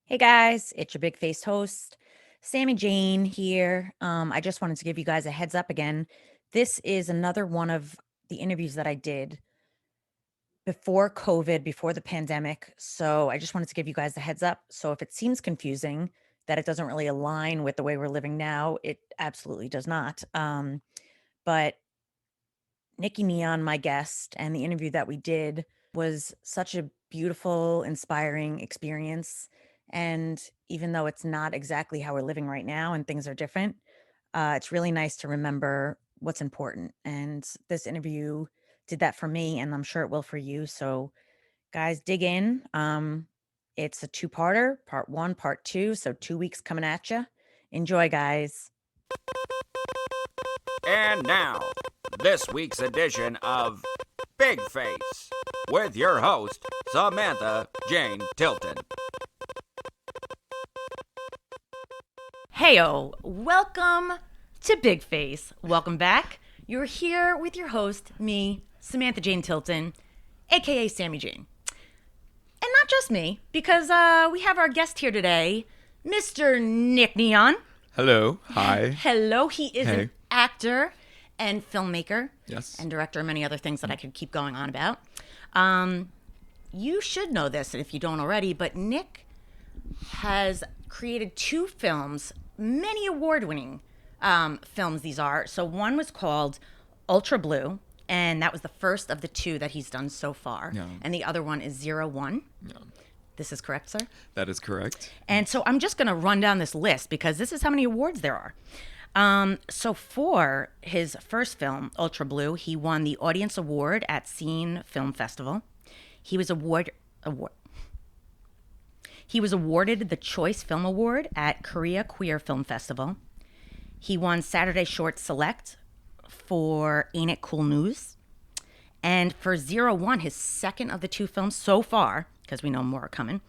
Hey guys, it's your big faced host, Sammy Jane here. I just wanted to give you guys a heads up again. This is another one of the interviews that I did before COVID, before the pandemic. So I just wanted to give you guys a heads up. So if it seems confusing that it doesn't really align with the way we're living now, it absolutely does not. But Nikki Neon, my guest, and the interview that we did was such a beautiful, inspiring experience. And even though it's not exactly how we're living right now and things are different, it's really nice to remember what's important. And this interview did that for me, and I'm sure it will for you. So, guys, dig in. It's a two-parter, part one, part two. So 2 weeks coming at you. Enjoy, guys. And now, this week's edition of Big Face with your host, Samantha Jane Tilton. Heyo, welcome to Big Face. Welcome back. You're here with your host, me, Samantha Jane Tilton, aka Sammy Jane. And not just me, because we have our guest here today, Mr. Nick Neon. Hello. Hi. Hello, he is Hey. an actor and filmmaker. Yes. And director and many other things that I could keep going on about. You should know this if you don't already, but Nick has created two films, many award-winning films these are. So one was called Bleu, and that was the first of the two that he's done so far. Yeah. And the other one is 01. Yeah. This is correct, sir? That is correct. And so I'm just going to run down this list because this is how many awards there are. So for his first film, Bleu, he won the Audience Award at Scene Film Festival. He was He was awarded the Choice Film Award at Korea Queer Film Festival. He won Saturday Short Select for Ain't It Cool News. And for 01, his second of the two films so far, because we know more are coming,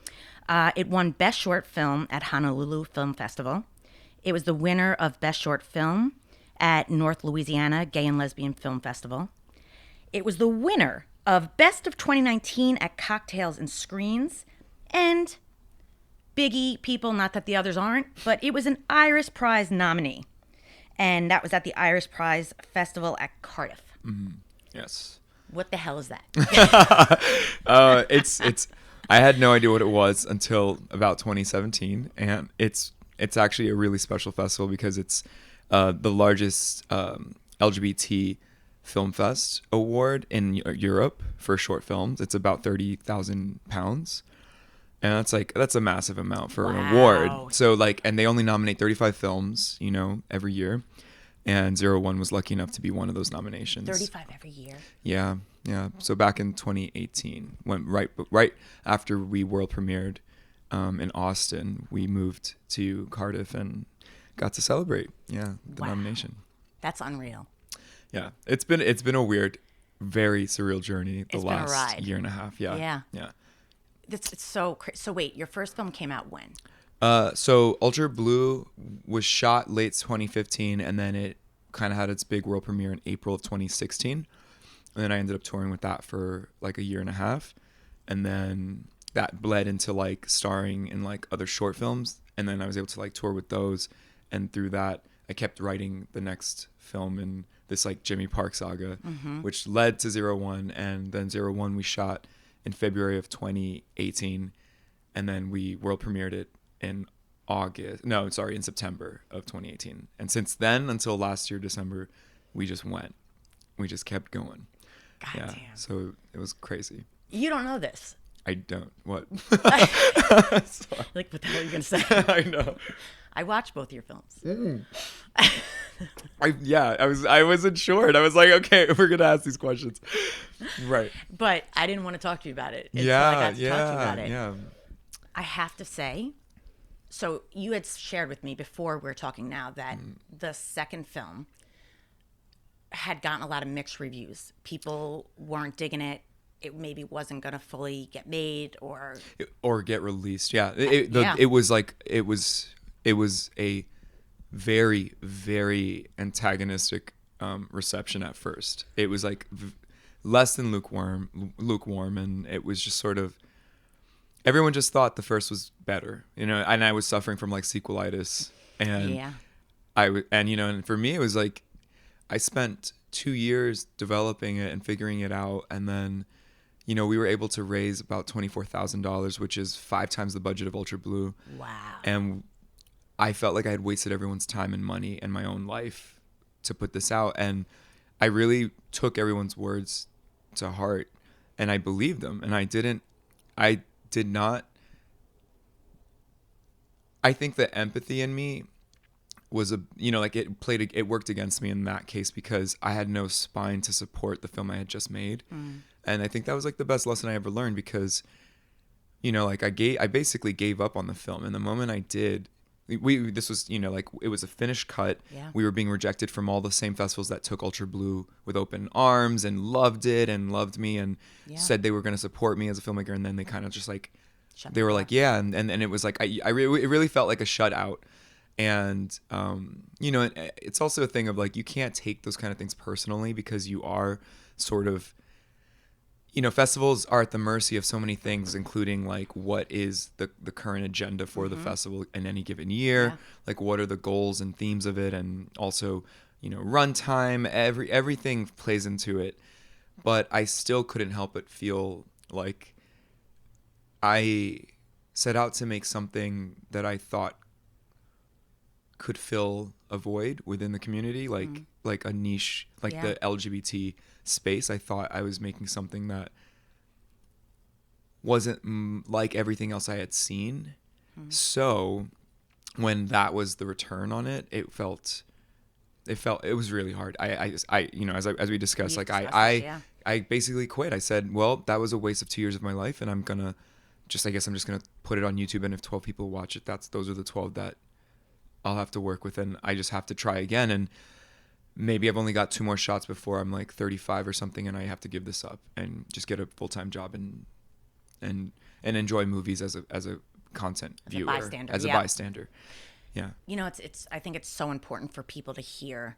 it won Best Short Film at Honolulu Film Festival. It was the winner of Best Short Film at North Louisiana Gay and Lesbian Film Festival. It was the winner of Best of 2019 at Cocktails and Screens. And biggie people, not that the others aren't, but it was an Iris Prize nominee. And that was at the Iris Prize Festival at Cardiff. Yes. What the hell is that? It's. I had no idea what it was until about 2017, and it's actually a really special festival because it's the largest LGBT film fest award in Europe for short films. It's about £30,000. And that's a massive amount for an award. So and they only nominate 35 films, every year. And 01 was lucky enough to be one of those nominations. 35 every year. Yeah. So back in 2018, went right after we world premiered in Austin, we moved to Cardiff and got to celebrate. Yeah, the nomination. That's unreal. Yeah, it's been a weird, very surreal journey the It's been a last ride. year and a half. Yeah. It's so so wait, your first film came out when? So Ultra Blue was shot late 2015, and then it kind of had its big world premiere in April of 2016. And then I ended up touring with that for like a year and a half. And then that bled into starring in other short films. And then I was able to tour with those. And through that, I kept writing the next film in this Jimmy Park saga, which led to 01. And then 01 we shot in February of 2018. And then we world premiered it in September of 2018. And since then until last year, December, we just kept going. God Yeah. damn. So it was crazy. You don't know this. I don't. What? Like, what the hell are you going to say? I know. I watched both your films. I wasn't sure. And I was like, okay, we're going to ask these questions. Right. But I didn't want to talk to you about it until I got to talk to you about it. Yeah. I have to say, so you had shared with me before we were talking now that the second film had gotten a lot of mixed reviews. People weren't digging it. It maybe wasn't going to fully get made or Get released. Yeah. Yeah. It was a very, very antagonistic reception at first. It was less than lukewarm, and it was just sort of everyone just thought the first was better, and I was suffering from like sequelitis, and Yeah. and for me it was like I spent 2 years developing it and figuring it out, and then we were able to raise about $24,000, which is 5 times the budget of Ultra Blue, Wow. and I felt like I had wasted everyone's time and money and my own life to put this out, and I really took everyone's words to heart, and I believed them, and I did not. I think the empathy in me was like it worked against me in that case because I had no spine to support the film I had just made. And I think that was like the best lesson I ever learned because like I basically gave up on the film, and the moment I did, this was like it was a finished cut. Yeah. We were being rejected from all the same festivals that took Ultra Blue with open arms and loved it and loved me and said they were going to support me as a filmmaker, and then they kind of just like they were like and it was like it really felt like a shutout. And it's also a thing of like you can't take those kind of things personally because you are sort of festivals are at the mercy of so many things, including like what is the current agenda for the festival in any given year, like what are the goals and themes of it, and also runtime, everything plays into it. But I still couldn't help but feel like I set out to make something that I thought could fill a void within the community, like a niche, like the LGBT space. I thought I was making something that wasn't like everything else I had seen. So when that was the return on it, it was really hard. As we discussed, like I basically quit. I said, well, that was a waste of 2 years of my life, and I'm gonna I guess I'm just gonna put it on YouTube, and if 12 people watch it, those are the 12 that I'll have to work with, and I just have to try again. And maybe I've only got 2 more shots before I'm like 35 or something, and I have to give this up and just get a full-time job and enjoy movies as a content viewer, as a bystander. Yeah. I think it's so important for people to hear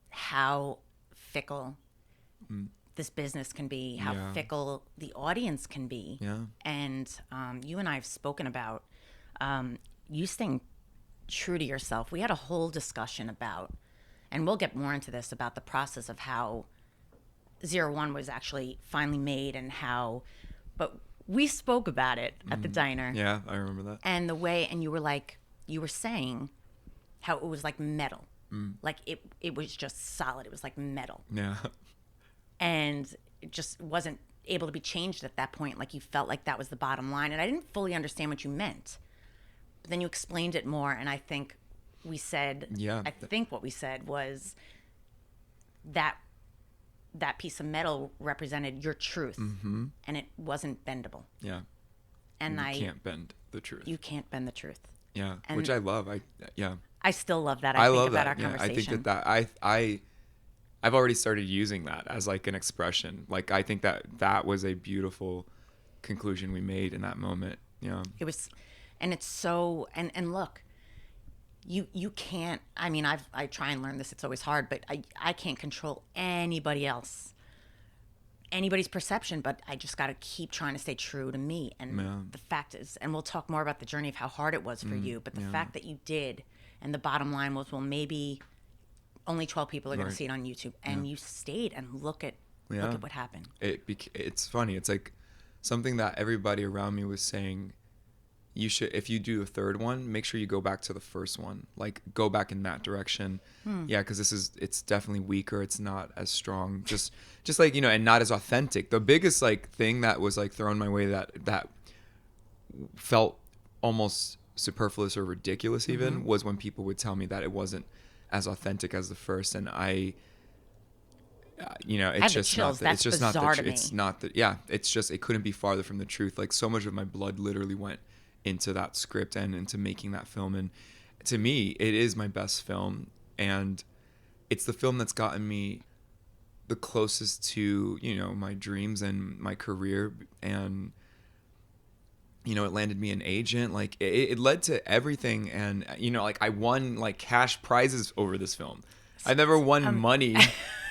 how fickle this business can be, how fickle the audience can be. Yeah. And you and I have spoken about you staying true to yourself. We had a whole discussion about, and we'll get more into this, about the process of how 01 was actually finally made and how, but we spoke about it at the diner. Yeah, I remember that. And the way, and you were saying how it was like metal. Like it was just solid. It was like metal. Yeah. And it just wasn't able to be changed at that point. Like you felt like that was the bottom line. And I didn't fully understand what you meant. But then you explained it more, and I think we said, I think what we said was that piece of metal represented your truth, and it wasn't bendable. Yeah. And you can't bend the truth. You can't bend the truth. Yeah, and which I love. I still love that. I think love about that. Our conversation. I think that I've already started using that as like an expression. Like I think that was a beautiful conclusion we made in that moment. Yeah. It was. And it's so, and look, you can't, I mean, I try and learn this, it's always hard, but I can't control anybody's perception, but I just got to keep trying to stay true to me. And the fact is, and we'll talk more about the journey of how hard it was for you, but the fact that you did, and the bottom line was, well, maybe only 12 people are going to see it on YouTube, and you stayed, and look at what happened. It's funny. It's like something that everybody around me was saying. You should, if you do a third one, make sure you go back to the first one. Like go back in that direction. Yeah, because it's definitely weaker. It's not as strong. Just like and not as authentic. The biggest like thing that was like thrown my way that felt almost superfluous or ridiculous even was when people would tell me that it wasn't as authentic as the first, and it's just not the, it's just not the, it's not the, yeah, it's just, it couldn't be farther from the truth. Like so much of my blood literally went into that script and into making that film, and to me it is my best film, and it's the film that's gotten me the closest to my dreams and my career, and it landed me an agent. Like it led to everything, and like I won like cash prizes over this film. I never won money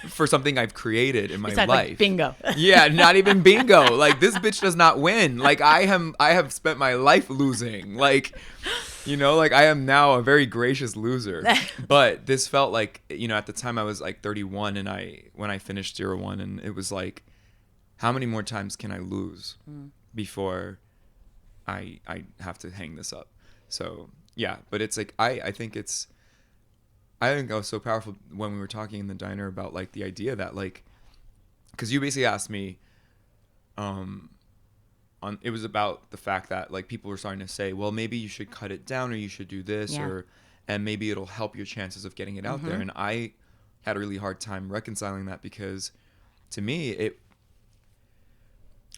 for something I've created in my Besides, life. like, bingo. Yeah, not even bingo. Like, this bitch does not win. Like, I have spent my life losing. Like, you know, like, I am now a very gracious loser. But this felt like, you know, at the time I was like 31 and when I finished 01, and it was like, how many more times can I lose before I have to hang this up? So yeah, but it's like I think I was so powerful when we were talking in the diner about like the idea that like, because you basically asked me, it was about the fact that like people were starting to say, well, maybe you should cut it down or you should do this and maybe it'll help your chances of getting it out there. And I had a really hard time reconciling that, because to me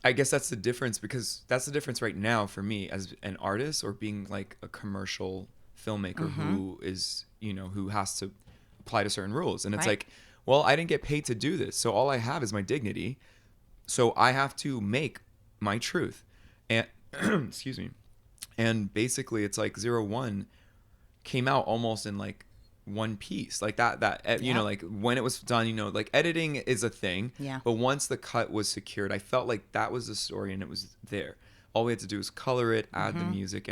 I guess that's the difference, because that's the difference right now for me as an artist or being like a commercial filmmaker who is, you know, who has to apply to certain rules. And it's like, well, I didn't get paid to do this. So all I have is my dignity. So I have to make my truth. And excuse me. And basically it's like 01 came out almost in like one piece, like that you know, like when it was done, you know, like editing is a thing, but once the cut was secured, I felt like that was the story and it was there. All we had to do was color it, add the music,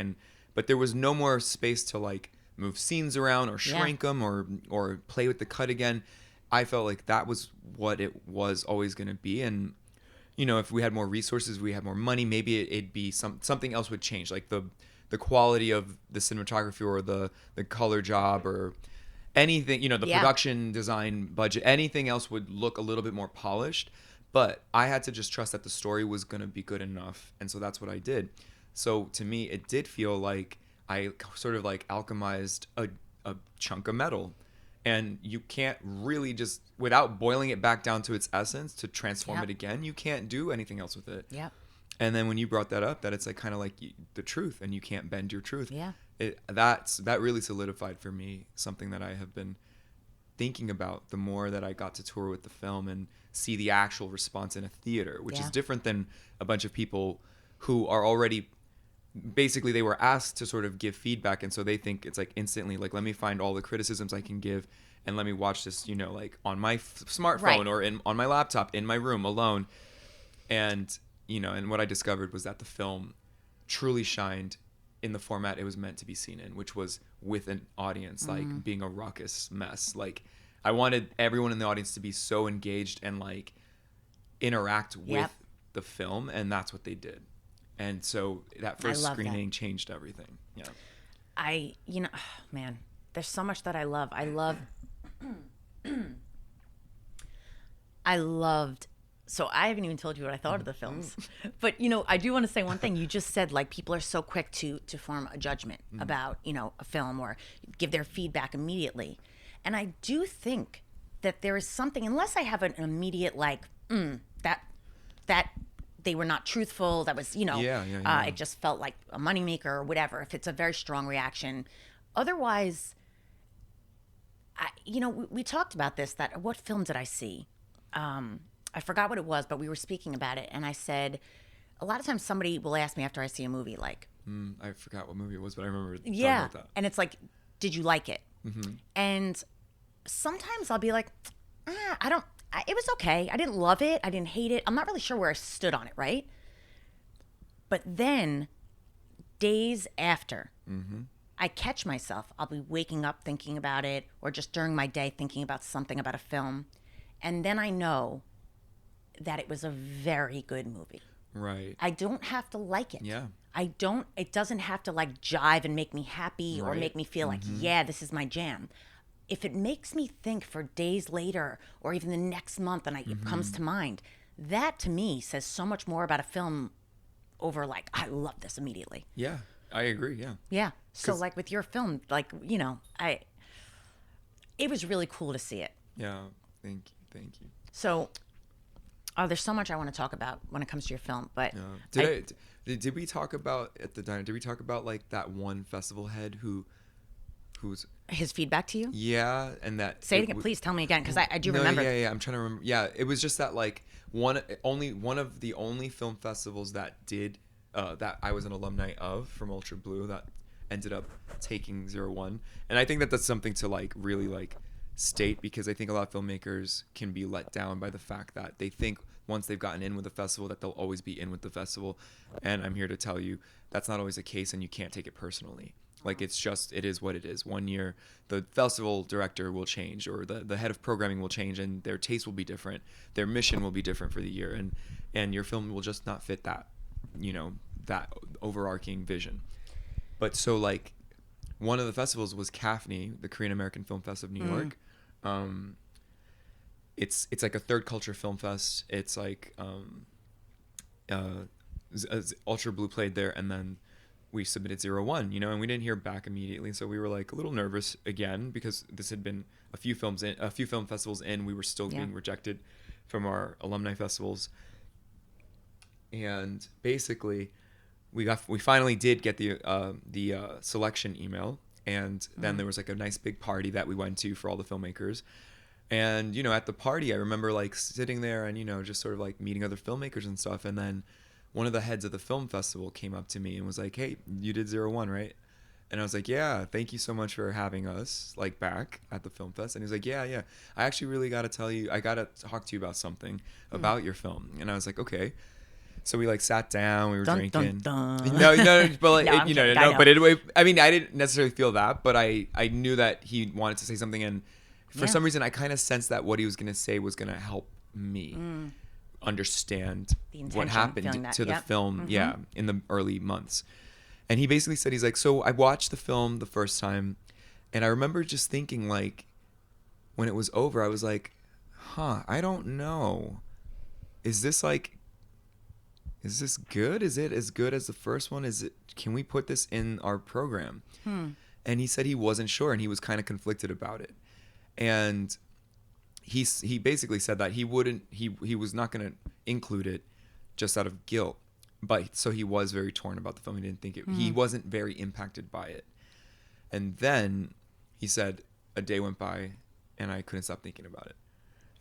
but there was no more space to like move scenes around or shrink them or play with the cut again. I felt like that was what it was always going to be. And you know, if we had more resources, we had more money, maybe it'd be something else would change, like the quality of the cinematography or the color job or anything, you know, the production design budget, anything else would look a little bit more polished. But I had to just trust that the story was going to be good enough. And so that's what I did. So to me, it did feel like I sort of like alchemized a chunk of metal. And you can't really just, without boiling it back down to its essence to transform it again, you can't do anything else with it. Yeah. And then when you brought that up, that it's like kind of like the truth and you can't bend your truth. Yeah. That really solidified for me something that I have been thinking about the more that I got to tour with the film and see the actual response in a theater, which is different than a bunch of people who are already, basically they were asked to sort of give feedback. And so they think it's like instantly like, let me find all the criticisms I can give and let me watch this, you know, like on my smartphone or on my laptop in my room alone. And, you know, and what I discovered was that the film truly shined in the format it was meant to be seen in, which was with an audience, like being a raucous mess. Like I wanted everyone in the audience to be so engaged and like interact with the film, and that's what they did. And so that first screening changed everything. Yeah. You know, oh, man, there's so much that I love. I loved, so I haven't even told you what I thought of the films, but you know, I do want to say one thing. You just said like people are so quick to form a judgment about, you know, a film or give their feedback immediately. And I do think that there is something, unless I have an immediate like, that they were not truthful, that was, you know, it just felt like a moneymaker or whatever, if it's a very strong reaction. Otherwise, you know, we talked about this, that what film did I see? I forgot what it was, but we were speaking about it, and I said, a lot of times somebody will ask me after I see a movie, like, I forgot what movie it was, but I remember talking about that. And it's like, did you like it? And sometimes I'll be like, it was okay. I didn't love it. I didn't hate it. I'm not really sure where I stood on it, right? But then, days after, I catch myself. I'll be waking up thinking about it, or just during my day thinking about something about a film. And then I know that it was a very good movie. Right. I don't have to like it. Yeah. It doesn't have to like jive and make me happy or make me feel like, yeah, this is my jam. If it makes me think for days later or even the next month and it comes to mind, that to me says so much more about a film over like, I love this immediately. Yeah, I agree. Yeah. Yeah. So like with your film, like, you know, it was really cool to see it. Yeah. Thank you. So, there's so much I want to talk about when it comes to your film, but did we talk about at the diner? Did we talk about like that one festival head who's his feedback to you? Yeah, and that say it again. Please tell me again, because I do remember. Yeah. I'm trying to remember. Yeah, it was just that like one of the only film festivals that did that I was an alumni of from Bleu that ended up taking 01, and I think that that's something to like really like state, because I think a lot of filmmakers can be let down by the fact that they think once they've gotten in with the festival that they'll always be in with the festival. And I'm here to tell you that's not always the case, and you can't take it personally. Like, it is what it is. One year the festival director will change, or the head of programming will change, and their taste will be different. Their mission will be different for the year, and your film will just not fit that, that overarching vision. But so, like, one of the festivals was CAFNY, the Korean American Film Fest of New York. It's like a third culture film fest. It's like Ultra Blue played there, and then we submitted 01, and we didn't hear back immediately, so we were like a little nervous again, because this had been a few film festivals in. We were still being rejected from our alumni festivals, and basically we finally did get the selection email, and then there was like a nice big party that we went to for all the filmmakers. And at the party, I remember like sitting there and just sort of like meeting other filmmakers and stuff, and then one of the heads of the film festival came up to me and was like, "Hey, you did 01, right?" And I was like, "Yeah, thank you so much for having us like back at the film fest." And he was like, "Yeah, I actually really got to tell you, I got to talk to you about something about your film." And I was like, "Okay." So we like sat down, we were drinking. Dun. No, but like, No, I'm kidding, I know. but anyway, I mean, I didn't necessarily feel that, but I knew that he wanted to say something, and for some reason, I kind of sensed that what he was going to say was going to help me understand what happened to the film, in the early months. And he basically said, he's like, "So I watched the film the first time, and I remember just thinking, like, when it was over, I was like, I don't know. Is this good? Is it as good as the first one? Can we put this in our program?" And he said he wasn't sure, and he was kind of conflicted about it. And he basically said that he was not going to include it just out of guilt, but so he was very torn about the film. He didn't think he wasn't very impacted by it. And then he said a day went by and I couldn't stop thinking about it.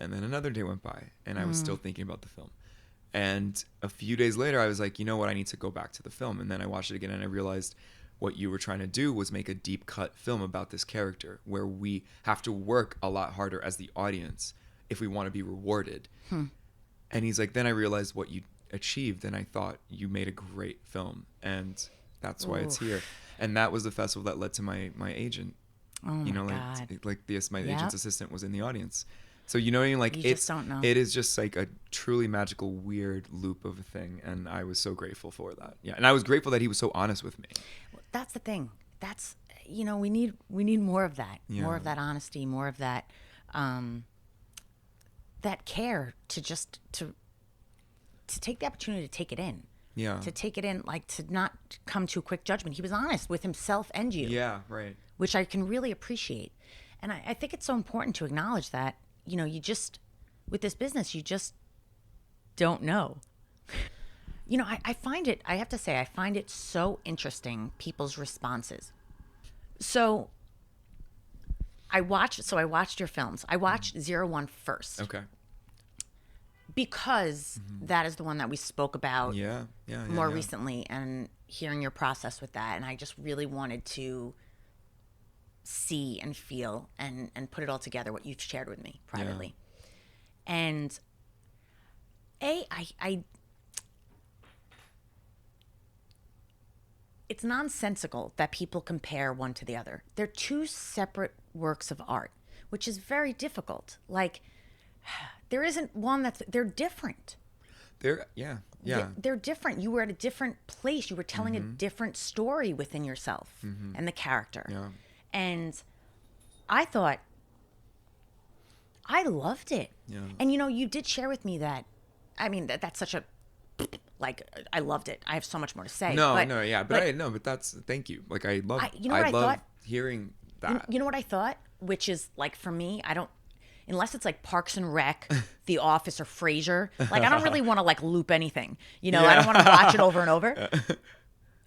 And then another day went by and I was still thinking about the film. And a few days later I was like, you know what, I need to go back to the film. And then I watched it again and I realized what you were trying to do was make a deep cut film about this character, where we have to work a lot harder as the audience if we want to be rewarded. And he's like, then I realized what you achieved, and I thought you made a great film, and that's why it's here. And that was the festival that led to my agent. Oh my God. My agent's assistant was in the audience. So what I mean? Like, you just don't know. It is just like a truly magical, weird loop of a thing, and I was so grateful for that. Yeah, and I was grateful that he was so honest with me. That's the thing. That's we need more of that. Yeah. More of that honesty. More of that that care to take the opportunity to take it in. Yeah. To take it in, like, to not come to a quick judgment. He was honest with himself and you. Yeah. Right. Which I can really appreciate, and I think it's so important to acknowledge that. You just, with this business, you just don't know. I find it, I have to say, I find it so interesting, people's responses. So I watched your films. I watched 01 first. Okay. Because that is the one that we spoke about more yeah. recently, and hearing your process with that. And I just really wanted to see and feel and put it all together, what you've shared with me privately. Yeah. And I it's nonsensical that people compare one to the other. They're two separate works of art, which is very difficult. Like, there isn't one they're different. They're different. You were at a different place. You were telling a different story within yourself and the character. Yeah. And I thought, I loved it. Yeah. And you did share with me that, I mean, that's such a, like, I loved it. I have so much more to say. But that's, thank you. Like, I love hearing that. You know what I thought? Which is, like, for me, I don't, unless it's like Parks and Rec, The Office, or Frasier, like, I don't really want to, like, loop anything. I don't want to watch it over and over.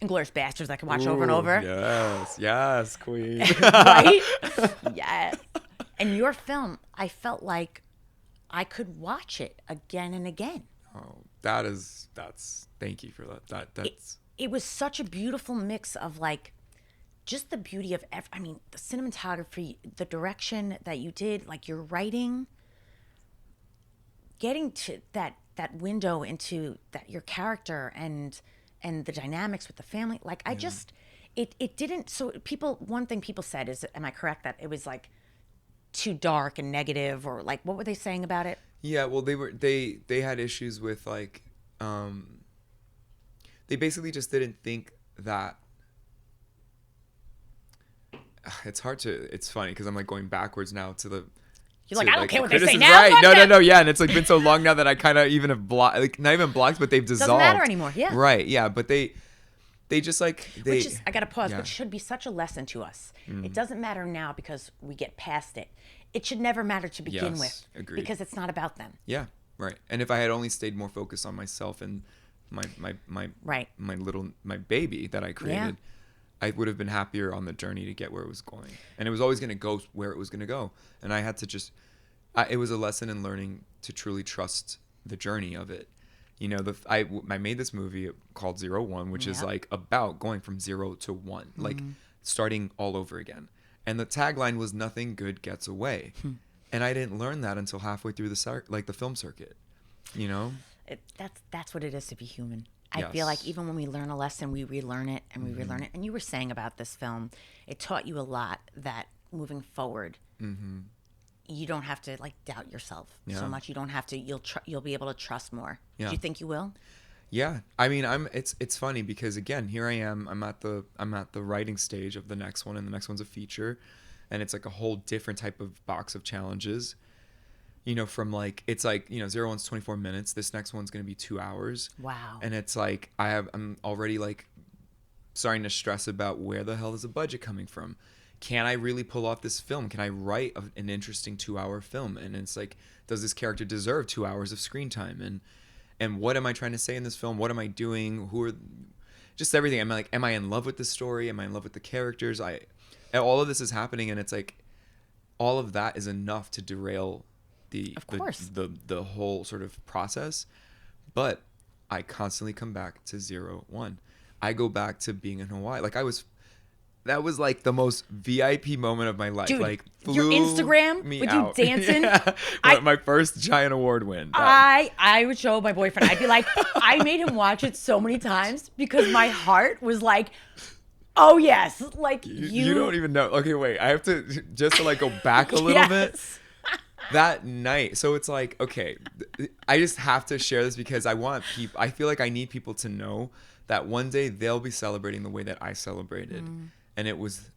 Inglourious Bastards, I can watch over and over. Yes, queen. Right? Yes. And your film, I felt like I could watch it again and again. Oh, that's thank you for that. That's it was such a beautiful mix of, like, just the beauty of I mean, the cinematography, the direction that you did, like your writing, getting to that window into that your character and the dynamics with the family. Like I just it didn't. So people, one thing people said is, am I correct that it was like too dark and negative, or like what were they saying about it? Yeah, well, they had issues with like, they basically just didn't think that. It's hard to. It's funny because I'm like going backwards now to the. You're like, to, I don't like, care the what they say criticism. now. Right? Fuck No, no, them. no. Yeah, and it's like been so long now that I kind of even have blocked, like not even blocked, but they've dissolved. Doesn't matter anymore. Yeah. Right. Yeah, but they just like they. Which is, I gotta pause, yeah. which should be such a lesson to us. It doesn't matter now because we get past it. It should never matter to begin Yes, with, agreed. because it's not about them. Yeah. Right. And if I had only stayed more focused on myself and Right. my baby that I created, I would have been happier on the journey to get where it was going. And it was always going to go where it was going to go. And I had to just, it was a lesson in learning to truly trust the journey of it. You know, I made this movie called 01, which is like about going from 0 to 1, like starting all over again. And the tagline was "Nothing good gets away," and I didn't learn that until halfway through the film circuit. You know, That's what it is to be human. I feel like even when we learn a lesson, we relearn it and we relearn it. And you were saying about this film, it taught you a lot that moving forward, you don't have to like doubt yourself so much. You don't have to. You'll be able to trust more. Yeah. Do you think you will? Yeah, I mean, it's funny because again, here I am. I'm at the writing stage of the next one, and the next one's a feature, and it's like a whole different type of box of challenges. You know, from like it's like 01's 24 minutes. This next one's gonna be 2 hours. Wow. And it's like I'm already like starting to stress about where the hell is the budget coming from. Can I really pull off this film? Can I write an interesting 2-hour film? And it's like, does this character deserve 2 hours of screen time? And what am I trying to say in this film? What am I doing? Who are just everything? Am I in love with the story? Am I in love with the characters? All of this is happening, and it's like all of that is enough to derail the whole sort of process. But I constantly come back to 01. I go back to being in Hawaii. That was like the most VIP moment of my life. Dude, like your flew Instagram me with out. you dancing. My first giant award win. I would show my boyfriend. I'd be like, I made him watch it so many times because my heart was like, oh yes, like you don't even know. Okay, wait. I have to just to like go back a little bit. That night. So it's like, okay, I just have to share this because I feel like I need people to know that one day they'll be celebrating the way that I celebrated. And it was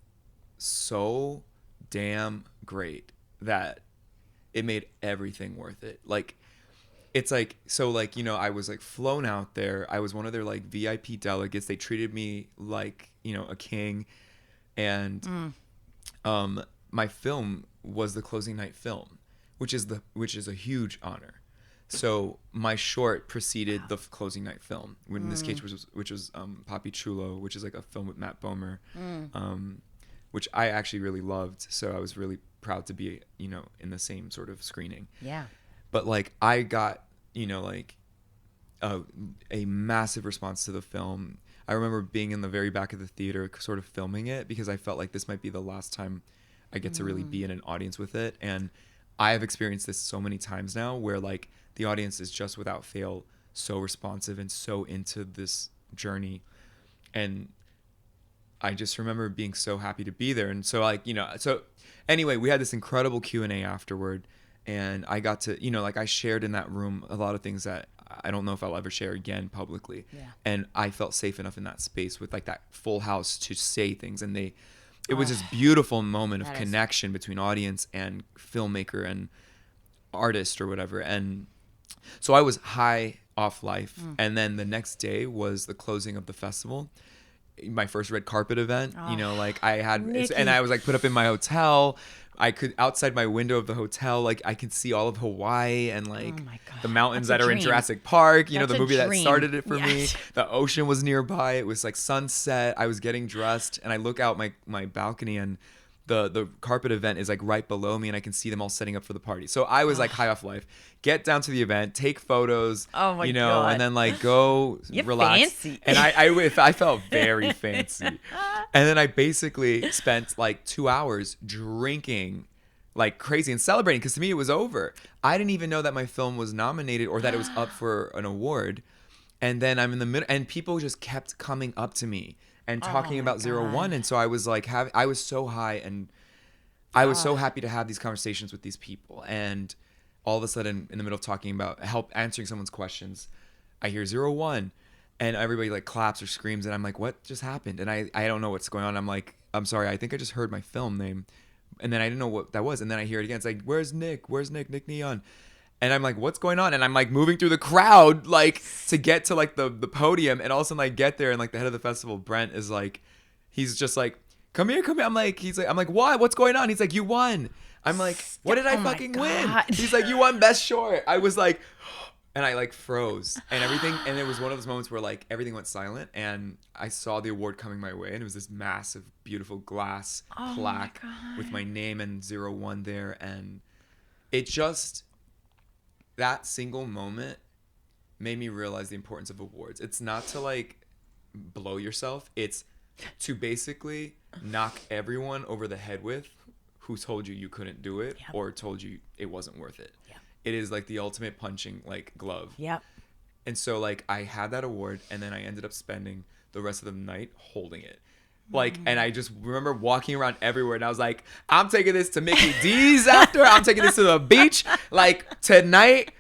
so damn great that it made everything worth it. Like, it's like, so like, I was like flown out there. I was one of their like VIP delegates. They treated me like, a king. And my film was the closing night film, which is a huge honor. So my short preceded the closing night film, in this case, which was Papi Chulo, which is like a film with Matt Bomer, which I actually really loved. So I was really proud to be, in the same sort of screening. Yeah. But like I got, like a massive response to the film. I remember being in the very back of the theater, sort of filming it because I felt like this might be the last time I get to really be in an audience with it. And I have experienced this so many times now where like the audience is just without fail so responsive and so into this journey. And I just remember being so happy to be there. And so like, so anyway, we had this incredible Q&A afterward, and I got to, like I shared in that room a lot of things that I don't know if I'll ever share again publicly. Yeah. And I felt safe enough in that space with like that full house to say things. And it was this beautiful moment of connection between audience and filmmaker and artist or whatever. And so I was high off life. And then the next day was the closing of the festival, my first red carpet event. Like I had, and I was like put up in my hotel. I could, outside my window of the hotel, like I could see all of Hawaii and like the mountains that are in Jurassic Park, the movie that started it for me. The ocean was nearby. It was like sunset. I was getting dressed and I look out my balcony and the carpet event is like right below me, and I can see them all setting up for the party. So I was like high off life. Get down to the event, take photos, Oh my and God. then like go You're relax. fancy. And I felt very fancy. And then I basically spent like 2 hours drinking like crazy and celebrating, because to me it was over. I didn't even know that my film was nominated or that it was up for an award. And then I'm in the middle, and people just kept coming up to me and talking my about Zero God. One. And so I was like, I was so high, and I was so happy to have these conversations with these people. And all of a sudden, in the middle of talking about answering someone's questions, I hear 01, and everybody like claps or screams, and I'm like, what just happened? And I don't know what's going on. I'm like, I'm sorry, I think I just heard my film name, and then I didn't know what that was. And then I hear it again. It's like, where's Nick? Where's Nick? Nick Neon. And I'm like, what's going on? And I'm like moving through the crowd, like to get to like the podium. And all of a sudden I get there, and like the head of the festival, Brent, is like, he's just like, come here. I'm like, I'm like, what? What's going on? He's like, you won. I'm like, what did I Oh my fucking win? God. He's like, you won Best Short. I was like, and I like froze and everything. And it was one of those moments where like everything went silent, and I saw the award coming my way, and it was this massive, beautiful glass plaque with my name and 01 there. And it just, that single moment made me realize the importance of awards. It's not to like blow yourself. It's to basically knock everyone over the head with who told you couldn't do it or told you it wasn't worth it. Yep. It is like the ultimate punching like glove. Yep. And so like I had that award, and then I ended up spending the rest of the night holding it. Like, and I just remember walking around everywhere, and I was like, I'm taking this to Mickey D's after. I'm taking this to the beach. Like, tonight,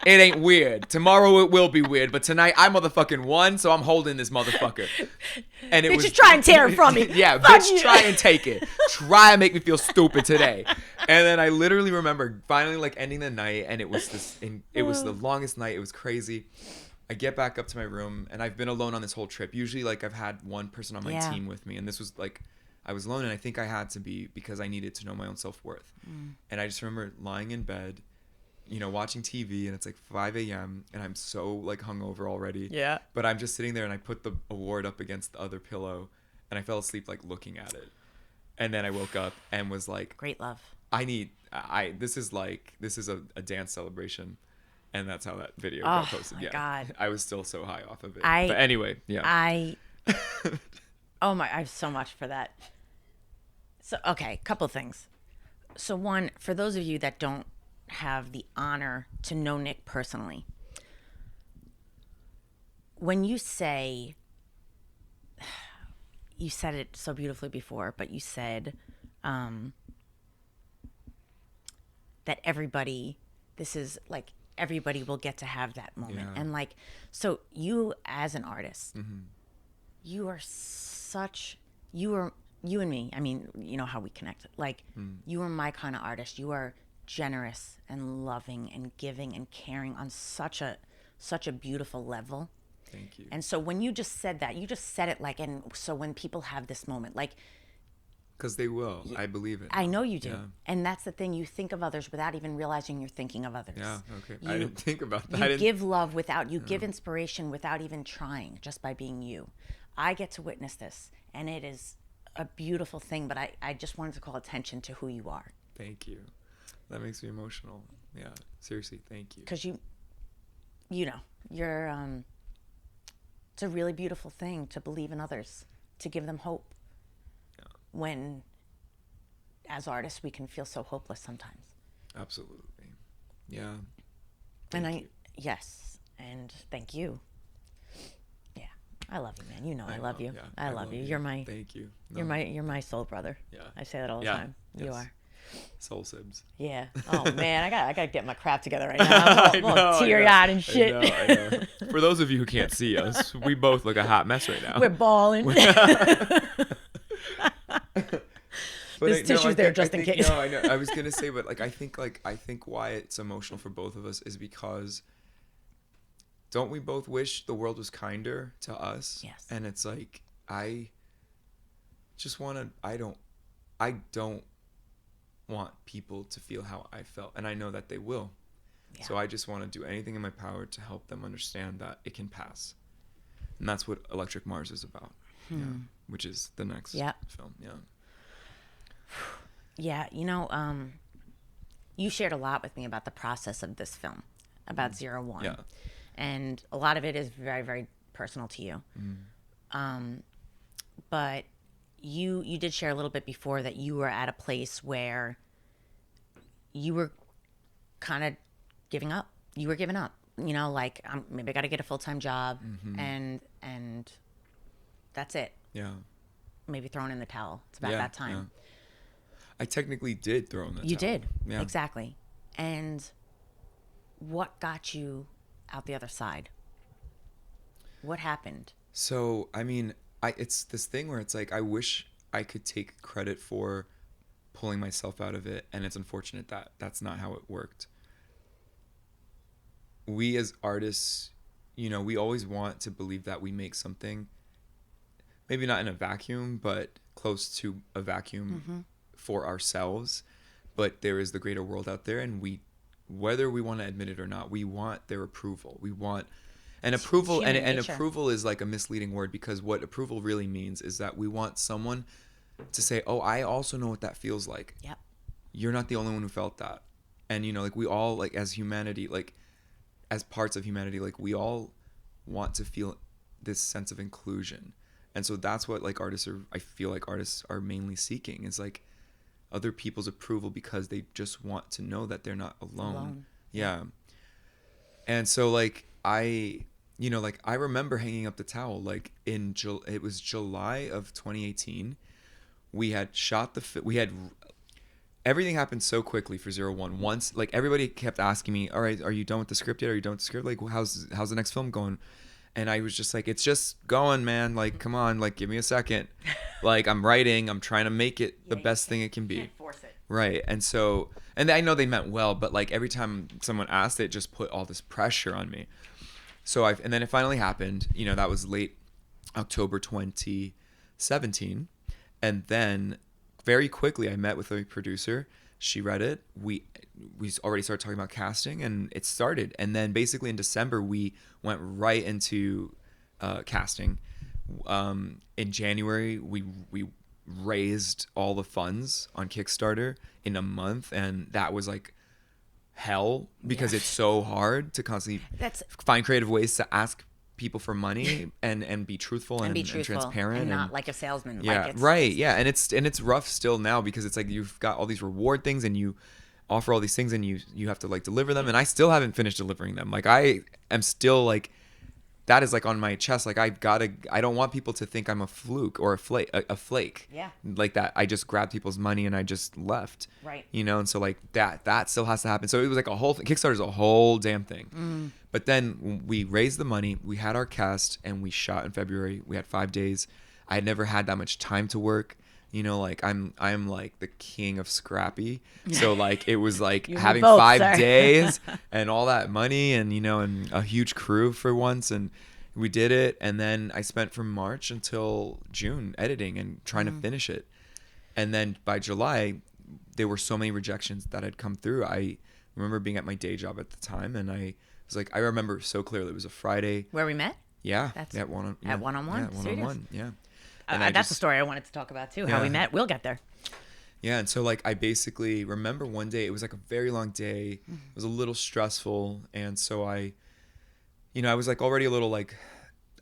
it ain't weird. Tomorrow, it will be weird. But tonight, I motherfucking won, so I'm holding this motherfucker. And it Bitch, was you try and tear it from me. Yeah, Fuck bitch, you. try and take it. Try and make me feel stupid today. And then I literally remember finally, like, ending the night, and it was it was the longest night. It was crazy. I get back up to my room, and I've been alone on this whole trip. Usually, like, I've had one person on my team with me, and this was like, I was alone, and I think I had to be because I needed to know my own self-worth. And I just remember lying in bed, watching TV, and it's like 5 a.m., and I'm so like hungover already. Yeah. But I'm just sitting there, and I put the award up against the other pillow, and I fell asleep like looking at it. And then I woke up and was like, Great love. This is a dance celebration. And that's how that video got posted. Oh my God. I was still so high off of it. But anyway, yeah. I have so much for that. So, okay, couple things. So one, for those of you that don't have the honor to know Nick personally, when you say, you said it so beautifully before, but you said that everybody will get to have that moment. Yeah. And like, so you as an artist, you are you and me, I mean, you know how we connect. Like, you are my kind of artist. You are generous and loving and giving and caring on such a beautiful level. Thank you. And so when you just said that, you just said it like, and so when people have this moment, like, because they will. I believe it. I know you do. Yeah. And that's the thing. You think of others without even realizing you're thinking of others. Yeah, okay. I didn't think about that. You give love without, you give inspiration without even trying, just by being you. I get to witness this, and it is a beautiful thing, but I just wanted to call attention to who you are. Thank you. That makes me emotional. Yeah, seriously, thank you. Because you're, it's a really beautiful thing to believe in others, to give them hope. When, as artists, we can feel so hopeless sometimes. Absolutely. Yeah. Yes, and thank you. Yeah, I love you, man. You know I love you. Yeah, I love you. You're my. Thank you. No. You're my soul brother. Yeah. I say that all the time. Yes. You are. Soul Sibs. Yeah. Oh man, I gotta get my crap together right now. I'm all teary-eyed and shit. I know. For those of you who can't see us, we both look a hot mess right now. We're bawling. There's tissues there just in case. No, I know. I was gonna say, but I think why it's emotional for both of us is because don't we both wish the world was kinder to us? Yes. And it's like I don't want people to feel how I felt, and I know that they will. Yeah. So I just want to do anything in my power to help them understand that it can pass. And that's what Electric Mars is about. Yeah. Which is the next film. Yeah. Yeah, you shared a lot with me about the process of this film, about Zero One, Yeah. and a lot of it is very, very personal to you. But you did share a little bit before that you were at a place where you were kind of giving up. You were giving up. Like maybe I got to get a full-time job, and that's it. Yeah. Maybe throwing in the towel. It's about Yeah, that time. yeah. I technically did throw in the You towel. did. Yeah. Exactly. And what got you out the other side? What happened? So, I mean, it's this thing where it's like I wish I could take credit for pulling myself out of it, and it's unfortunate that that's not how it worked. We as artists, we always want to believe that we make something, maybe not in a vacuum, but close to a vacuum for ourselves. But there is the greater world out there, and whether we want to admit it or not, we want their approval. We want and approval, and human nature. approval is like a misleading word, because what approval really means is that we want someone to say, "Oh, I also know what that feels like. Yep. You're not the only one who felt that." And like we all, like, as humanity, like as parts of humanity, like we all want to feel this sense of inclusion. And so that's what, like, I feel like artists are mainly seeking, is like other people's approval, because they just want to know that they're not alone. Yeah. And so, like, I remember hanging up the towel, like, it was July of 2018. We had shot everything happened so quickly for Zero One. Once, like, everybody kept asking me, "All right, are you done with the script yet? Are you done with the script? Like, how's the next film going?" And I was just like, "It's just going, man. Like, come on, like, give me a second. Like, I'm writing. I'm trying to make it the best thing it can be." Can't force it. Right. And so, and I know they meant well, but like every time someone asked, it just put all this pressure on me. So and then it finally happened. That was late October 2017. And then very quickly I met with a producer. She read it. We already started talking about casting, and it started. And then basically in December we went right into casting. In January we raised all the funds on Kickstarter in a month, and that was like hell, because it's so hard to constantly find creative ways to ask people for money and be truthful and transparent and not like a salesman. Yeah, like right. Yeah, and it's rough still now, because it's like you've got all these reward things, and you offer all these things, and you have to like deliver them, and I still haven't finished delivering them. Like, I am still like, that is like on my chest. Like, I don't want people to think I'm a fluke or a flake. Yeah. Like that I just grabbed people's money and I just left. Right. And so like that still has to happen. So it was like a whole thing. Kickstarter's a whole damn thing. But then we raised the money, we had our cast, and we shot in February. We had 5 days. I had never had that much time to work. Like I'm like the king of scrappy. So like it was like having both, 5 sir. days and all that money, and and a huge crew for once, and we did it. And then I spent from March until June editing and trying to finish it. And then by July, there were so many rejections that had come through. I remember being at my day job at the time, and I was like, I remember so clearly, it was a Friday. Where we met? Yeah. That's at one-on-one. Yeah, one-on-one. Yeah. That's the story I wanted to talk about too. How we met. We'll get there. Yeah, and so like I basically remember one day, it was like a very long day. It was a little stressful, and so I was like already a little like,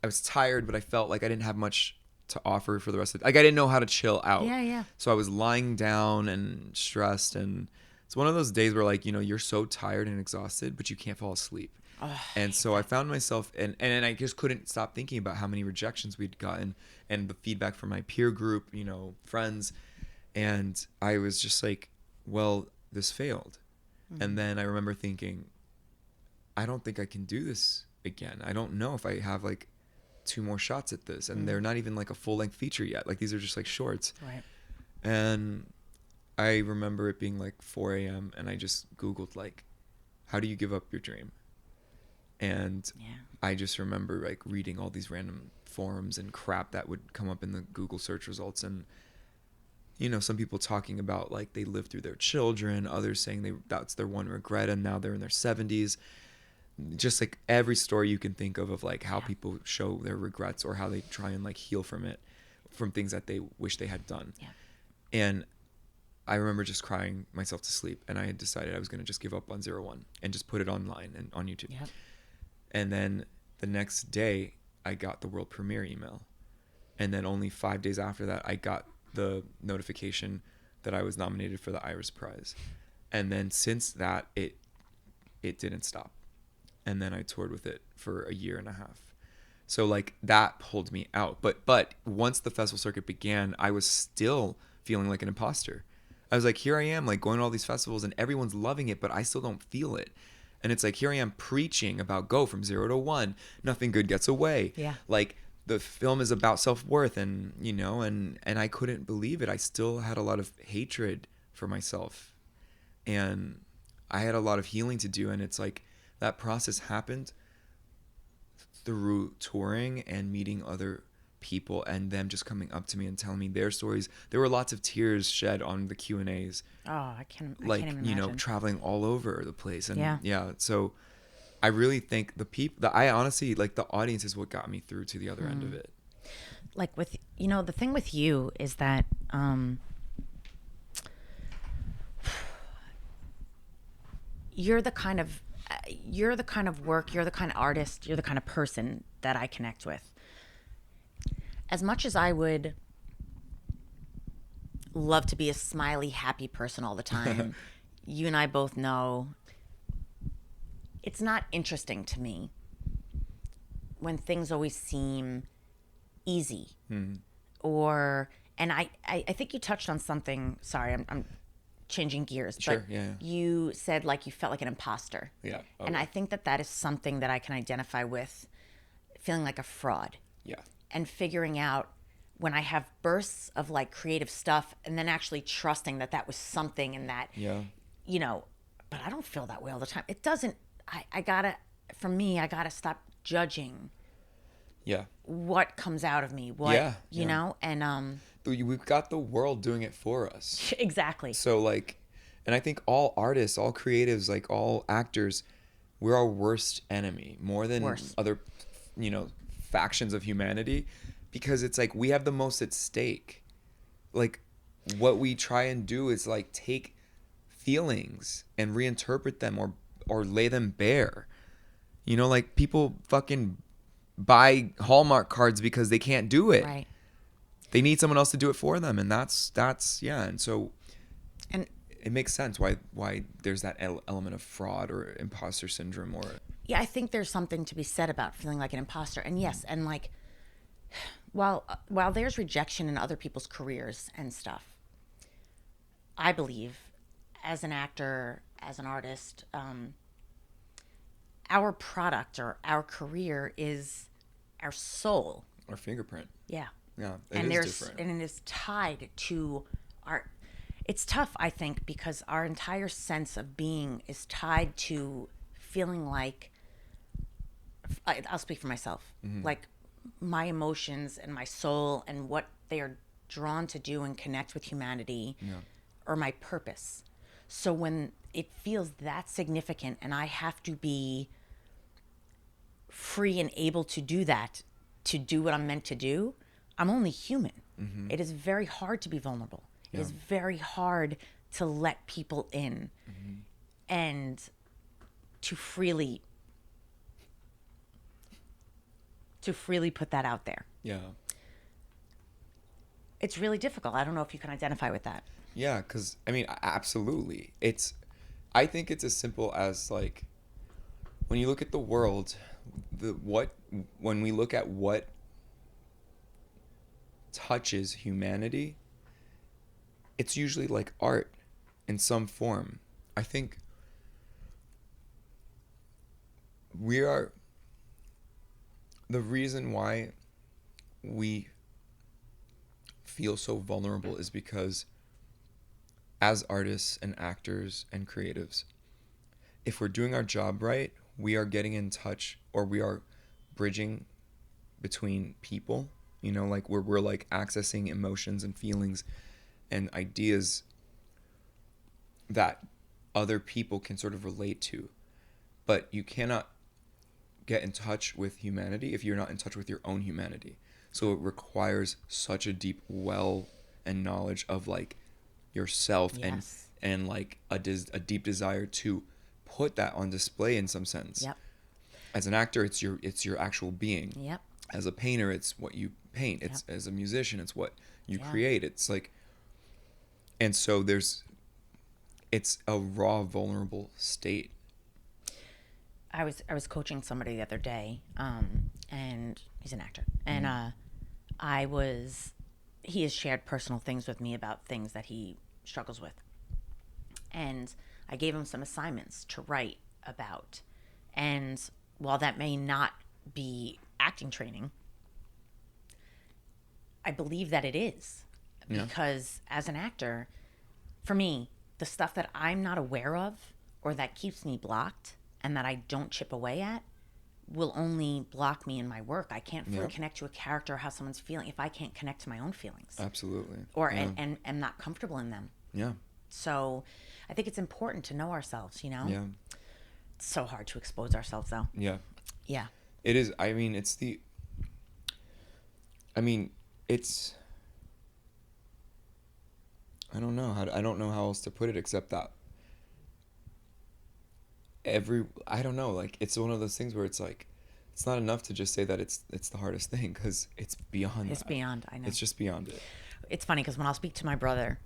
I was tired, but I felt like I didn't have much to offer for the rest of it. Like, I didn't know how to chill out. Yeah. So I was lying down and stressed, and it's one of those days where like, you're so tired and exhausted, but you can't fall asleep. And so I found myself, and I just couldn't stop thinking about how many rejections we'd gotten, and the feedback from my peer group, friends. And I was just like, well, this failed. And then I remember thinking, I don't think I can do this again. I don't know if I have like 2 more shots at this. And they're not even like a full-length feature yet. Like, these are just like shorts. Right. And I remember it being like 4 a.m. and I just Googled like, how do you give up your dream? And I just remember like reading all these random forums and crap that would come up in the Google search results, and some people talking about like they lived through their children, others saying that's their one regret, and now they're in their 70s. Just like every story you can think of like how people show their regrets, or how they try and like heal from things that they wish they had done. And I remember just crying myself to sleep, and I had decided I was going to just give up on 01 and just put it online and on YouTube. Yep. And then the next day I got the world premiere email. And then only 5 days after that, I got the notification that I was nominated for the Iris Prize. And then since that, it didn't stop. And then I toured with it for a year and a half. So like that pulled me out. But once the festival circuit began, I was still feeling like an imposter. I was like, here I am, like going to all these festivals and everyone's loving it, but I still don't feel it. And it's like, here I am preaching about go from 0 to 1. Nothing good gets away. Yeah. Like the film is about self-worth, and you know, and I couldn't believe it. I still had a lot of hatred for myself, and I had a lot of healing to do. And it's like that process happened through touring and meeting other people and them just coming up to me and telling me their stories. There were lots of tears shed on the Q&As. Oh, I can't even You know, imagine. traveling all over the place. And Yeah. so I really think I honestly, like, the audience is what got me through to the other end of it. Like with, the thing with you is that you're the kind of work, you're the kind of artist, you're the kind of person that I connect with. As much as I would love to be a smiley, happy person all the time, you and I both know it's not interesting to me when things always seem easy. And I think you touched on something. Sorry, I'm changing gears. Sure, but yeah. You said like you felt like an imposter. Yeah. Oh, And I think that is something that I can identify with, feeling like a fraud. Yeah. And figuring out when I have bursts of like creative stuff, and then actually trusting that was something, and that, Yeah. but I don't feel that way all the time. It doesn't, I gotta stop judging Yeah. what comes out of me, you know, and We've got the world doing it for us. exactly. So like, and I think all artists, all creatives, like all actors, we're our worst enemy more than other, factions of humanity, because it's like we have the most at stake. Like what we try and do is like take feelings and reinterpret them or lay them bare. Like people fucking buy Hallmark cards because they can't do it. Right. They need someone else to do it for them, and that's yeah. And so, And it makes sense why there's that element of fraud or imposter syndrome, or yeah, I think there's something to be said about feeling like an imposter. And yes, and like while there's rejection in other people's careers and stuff, I believe as an actor, as an artist, our product or our career is our soul. our fingerprint. Yeah. Yeah, And it is different. and it is tied to our, it's tough, I think, because our entire sense of being is tied to feeling like, I'll speak for myself, like my emotions and my soul and what they are drawn to do and connect with humanity, or my purpose. So when it feels that significant and I have to be free and able to do that, to do what I'm meant to do, I'm only human. It is very hard to be vulnerable. It is very hard to let people in and to freely put that out there. Yeah. It's really difficult. I don't know if you can identify with that. Yeah, because I mean, absolutely. I think it's as simple as like, when you look at the world, when we look at what touches humanity, it's usually like art in some form. I think the reason why we feel so vulnerable is because as artists and actors and creatives, if we're doing our job right, we are getting in touch, or we are bridging between people, like we're like accessing emotions and feelings and ideas that other people can sort of relate to. But you cannot get in touch with humanity if you're not in touch with your own humanity. So it requires such a deep well and knowledge of like yourself Yes. and like a deep desire to put that on display in some sense. Yep. As an actor, it's your actual being. Yep. As a painter, it's what you paint. It's Yep. as a musician, it's what you Yeah. create. It's like, and so it's a raw, vulnerable state. I was coaching somebody the other day, and he's an actor, and he has shared personal things with me about things that he struggles with, and I gave him some assignments to write about, and while that may not be acting training, I believe that it is, because as an actor, for me, the stuff that I'm not aware of or that keeps me blocked and that I don't chip away at will only block me in my work. I can't fully connect to a character or how someone's feeling if I can't connect to my own feelings. Absolutely. Or and am not comfortable in them. Yeah. So I think it's important to know ourselves, you know? Yeah. It's so hard to expose ourselves though. Yeah. Yeah. It is. I mean, it's I don't know how else to put it except that I don't know, like it's one of those things where it's like it's not enough to just say that it's the hardest thing, because it's beyond It's that. beyond, I know. It's just beyond it. It's funny because when I'll speak to my brother,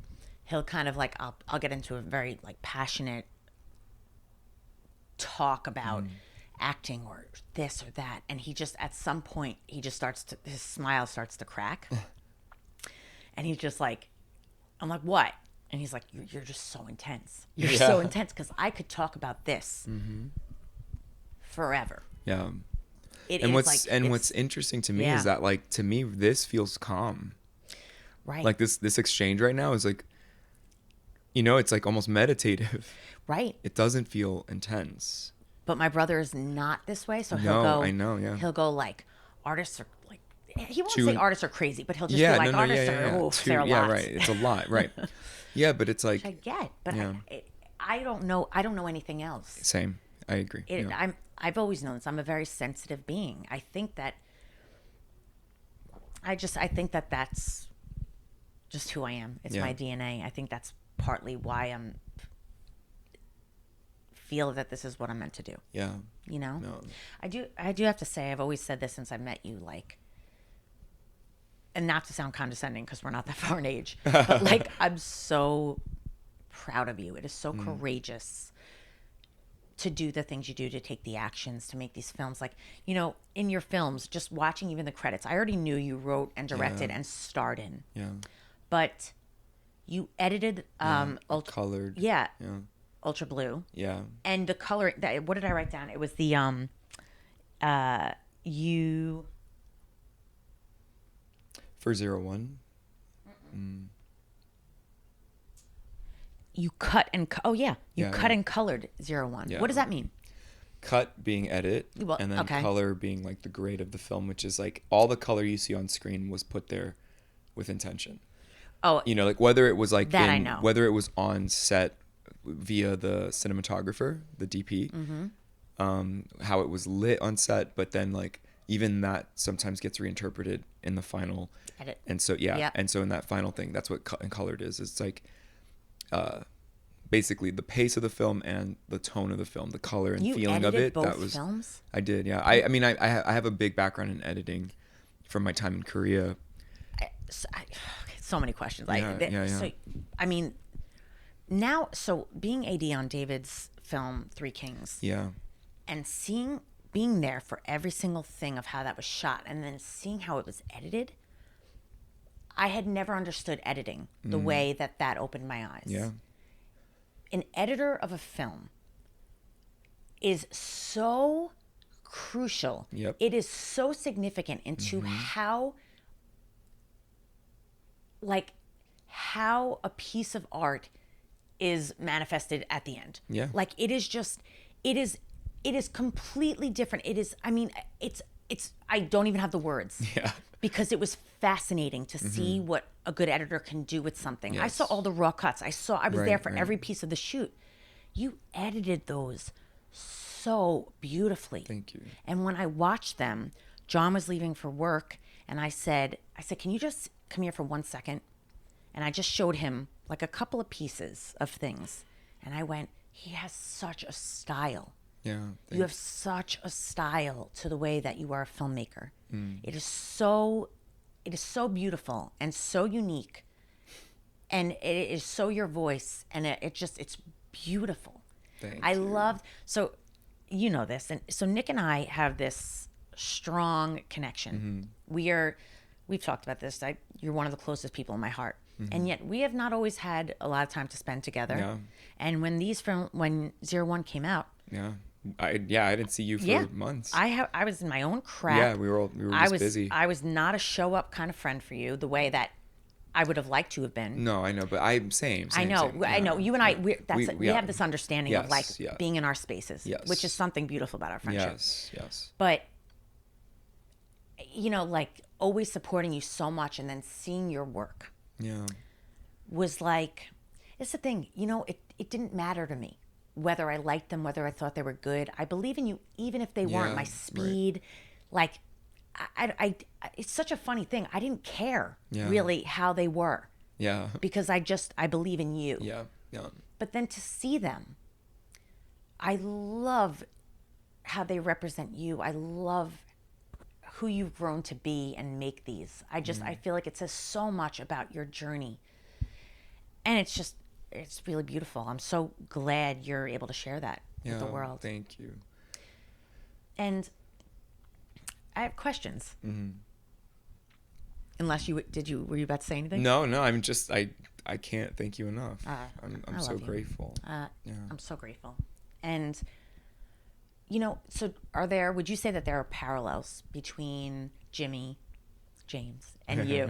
he'll kind of like I'll get into a very like passionate talk about acting or this or that, and he just at some point he just his smile starts to crack, and he's just like, I'm like, what? And he's like, you're just so intense. You're so intense, because I could talk about this forever. Yeah. And what's interesting to me is that, like, to me this feels calm. Right. Like this exchange right now is like, it's like almost meditative. Right. It doesn't feel intense. But my brother is not this way, so he'll go. I know, yeah. He'll go like, artists are like, he won't Too- say artists are crazy, but he'll just be like, artists are, oof, they're a lot. Right. It's a lot, right. Yeah, but it's like, Which I get, but Yeah. I don't know. I don't know anything else. same. I agree. Yeah. I've always known this. I'm a very sensitive being. I think that that's just who I am. It's my DNA. I think that's partly why feel that this is what I'm meant to do. Yeah. You know? No. I do have to say, I've always said this since I met you, like, and not to sound condescending because we're not that far in age, but like, I'm so proud of you. It is so courageous to do the things you do, to take the actions, to make these films. Like, in your films, just watching even the credits, I already knew you wrote and directed and starred in, Yeah. but you edited, Colored. yeah, Yeah. Ultra Blue. Yeah. And the color, what did I write down? It was the, you... For 01. You cut and Yeah, cut yeah. and colored 01. Yeah. What does that mean? Cut being edit, Well, and then okay. color being like the grade of the film, which is like all the color you see on screen was put there with intention. Oh, Like whether it was like That I know. whether it was on set via the cinematographer, the DP, how it was lit on set, but then like even that sometimes gets reinterpreted in the final edit. And so and so in that final thing, that's what cut and colored is. It's like basically the pace of the film and the tone of the film, the color and You feeling of edited it. both That was films? I did, yeah. I mean I have a big background in editing from my time in Korea. So many questions. Yeah. So, I mean, so being AD on David's film, Three Kings, Yeah. and being there for every single thing of how that was shot, and then seeing how it was edited, I had never understood editing the way that opened my eyes. Yeah. An editor of a film is so crucial. Yep. It is so significant into how a piece of art is manifested at the end. Yeah. Like it is completely different. It is, I mean, I don't even have the words. Yeah. Because it was fascinating to see what a good editor can do with something. I Yes. saw all the raw cuts. I was there for right. every piece of the shoot. You edited those so beautifully. Thank you. And when I watched them, John was leaving for work, and I said, can you just come here for 1 second? And I just showed him like a couple of pieces of things, and I went, he has such a style. Yeah. You have such a style to the way that you are a filmmaker. Mm. It is so beautiful and so unique, and it is so your voice, and it's beautiful. Thank I you. love, so you know this, and so Nick and I have this strong connection. We've talked about this. You're one of the closest people in my heart, and yet we have not always had a lot of time to spend together. Yeah. And when when 01 came out, Yeah. I didn't see you for months. I was in my own crap. Yeah, we were just busy. I was not a show up kind of friend for you the way that I would have liked to have been. No, I know, but I'm same. I know. Same. I know. You and I, we yeah. have this understanding of like Yes. being in our spaces, Yes. which is something beautiful about our friendship. Yes. But you know, like always supporting you so much, and then seeing your work Yeah. was like, it's the thing. You know, it didn't matter to me whether I liked them, whether I thought they were good. I believe in you, even if they weren't Yeah, my right. speed. Like, I it's such a funny thing. I didn't care really how they were Yeah. because I believe in you. Yeah. But then to see them, I love how they represent you. I love who you've grown to be and make these. I feel like it says so much about your journey. And it's really beautiful. I'm so glad you're able to share that with the world. Thank you. And I have questions. Unless were you about to say anything? No, I'm just I can't thank you enough. I'm so love you. grateful. I'm so grateful. And you know, so would you say that there are parallels between Jimmy, James, and you?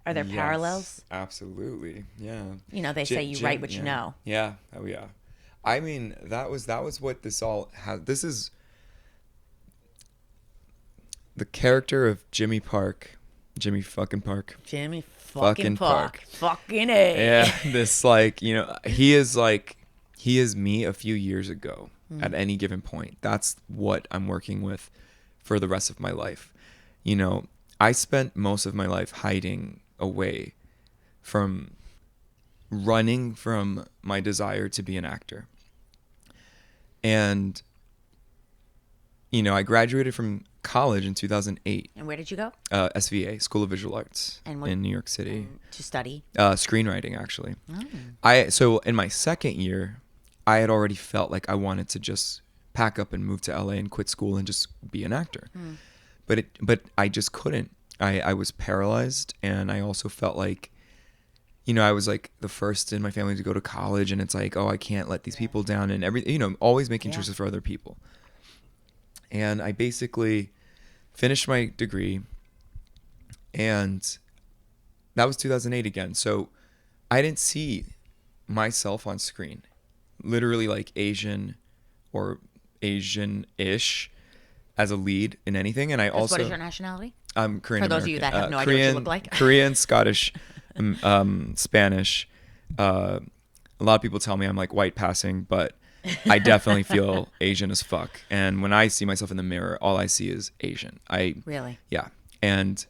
Are there Yes, parallels? Absolutely. Yeah. You know, they say you write what you know. Yeah. Oh yeah. I mean, that was what this all has. This is the character of Jimmy fucking Park. Jimmy Fucking Park. Fucking A. Yeah. This he is me a few years ago at any given point. That's what I'm working with for the rest of my life. You know, I spent most of my life hiding away from running from my desire to be an actor. And, you know, I graduated from college in 2008. And where did you go? SVA, School of Visual Arts in New York City. To study? Screenwriting, actually. So in my second year, I had already felt like I wanted to just pack up and move to LA and quit school and just be an actor. But I just couldn't. I was paralyzed, and I also felt like, you know, I was like the first in my family to go to college, and it's like, oh, I can't let these people down, and everything, you know, always making choices for other people. And I basically finished my degree, and that was 2008 again. So I didn't see myself on screen, literally like Asian or Asian-ish as a lead in anything. And I also, what is your nationality? I'm Korean. For those of you that have no Korean, idea what you look like. Korean, Scottish, Spanish. A lot of people tell me I'm like white passing, but I definitely feel Asian as fuck. And when I see myself in the mirror, all I see is Asian. Really? Yeah. And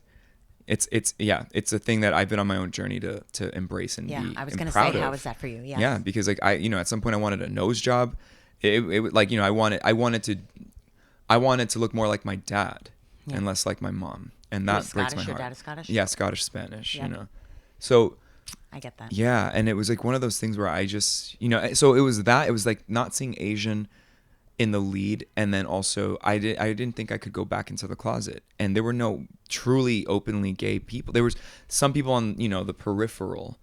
it's a thing that I've been on my own journey to embrace and be I was going to proud say, of. how is that for you? Yes. Yeah, because like at some point I wanted a nose job. It like, you know, I wanted to look more like my dad and less like my mom, and that breaks my heart. Your dad is Scottish? Yeah, Scottish Spanish. Yeah. You know, so I get that. yeah, and it was like one of those things where I just, you know, so it was like not seeing Asian in the lead, and then also I didn't think I could go back into the closet, and there were no truly openly gay people. There was some people on, you know, the peripheral,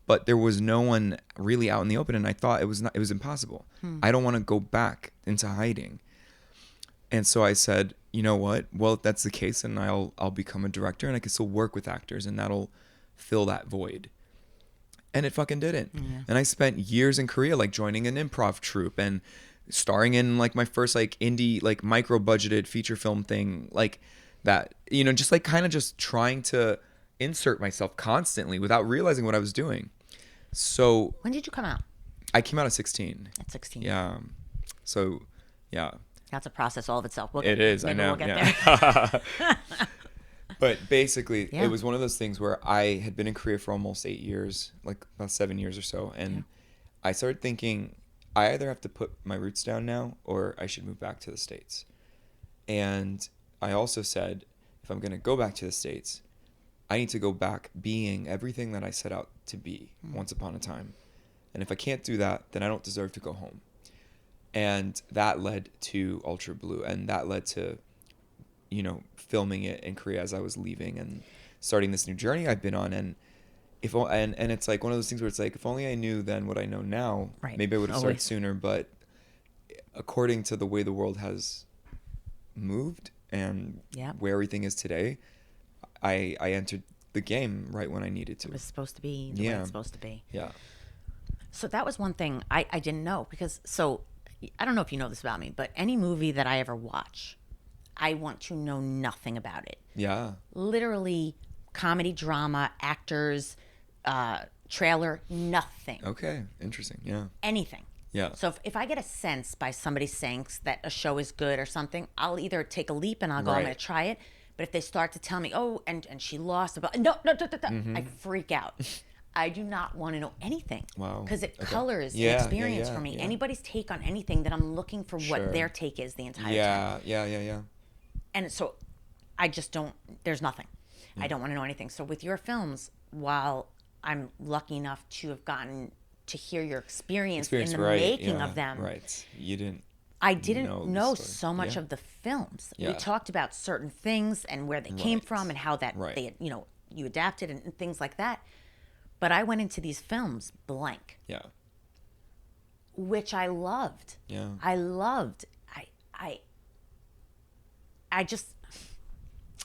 but there was no one really out in the open, and I thought it was impossible. I don't want to go back into hiding. And so I said, you know what? Well, if that's the case, then I'll become a director, and I can still work with actors, and that'll fill that void. And it fucking didn't. Yeah. And I spent years in Korea, like joining an improv troupe and starring in like my first like indie, like micro budgeted feature film thing, like that, you know, just like kind of just trying to insert myself constantly without realizing what I was doing. So when did you come out? I came out at 16. At 16. Yeah. So yeah. That's a process all of itself. It is. I know. We'll get there. But basically, Yeah. it was one of those things where I had been in Korea for almost 8 years, like about 7 years or so, and I started thinking I either have to put my roots down now or I should move back to the States. And I also said, if I'm going to go back to the States, I need to go back being everything that I set out to be once upon a time. And if I can't do that, then I don't deserve to go home. And that led to Ultra Blue, and that led to, filming it in Korea as I was leaving and starting this new journey I've been on. And and it's like one of those things where it's like, if only I knew then what I know now, Right. maybe I would have started Always. sooner. But according to the way the world has moved and where everything is today, I entered the game right when I needed to. It was supposed to be the way it's supposed to be. Yeah. So that was one thing I didn't know, because I don't know if you know this about me, but any movie that I ever watch, I want to know nothing about it. Yeah. Literally, comedy, drama, actors, trailer, nothing. Okay. Interesting. Yeah. Anything. Yeah. So if I get a sense by somebody saying that a show is good or something, I'll either take a leap and I'll go, I'm going to try it. But if they start to tell me, oh, and she lost, no, I freak out. I do not want to know anything. Wow. Because it colors the Yeah, experience yeah, for me. yeah. Anybody's take on anything, that I'm looking for Sure. what their take is the entire time. Yeah. And so I just don't, there's nothing. I don't want to know anything. So with your films, while I'm lucky enough to have gotten to hear your experience in the making of them, Right. You didn't. I didn't know story. so much of the films. We Yeah. talked about certain things and where they came from and how that they, you adapted and things like that. But I went into these films blank. Yeah. Which I loved. Yeah. I loved.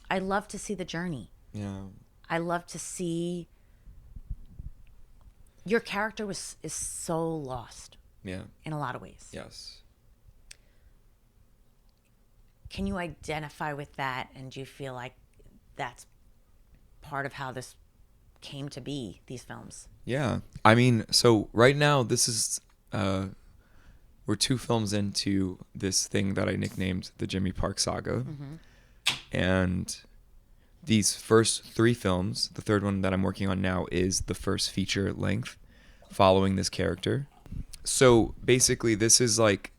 I love to see the journey. Yeah. I love to see your character is so lost Yeah. in a lot of ways. Yes. Can you identify with that, and do you feel like that's part of how this came to be, these films? Yeah. I mean, so right now this is we're 2 films into this thing that I nicknamed the Jimmy Park Saga. And these first 3 films, the third one that I'm working on now is the first feature length following this character. So basically this is like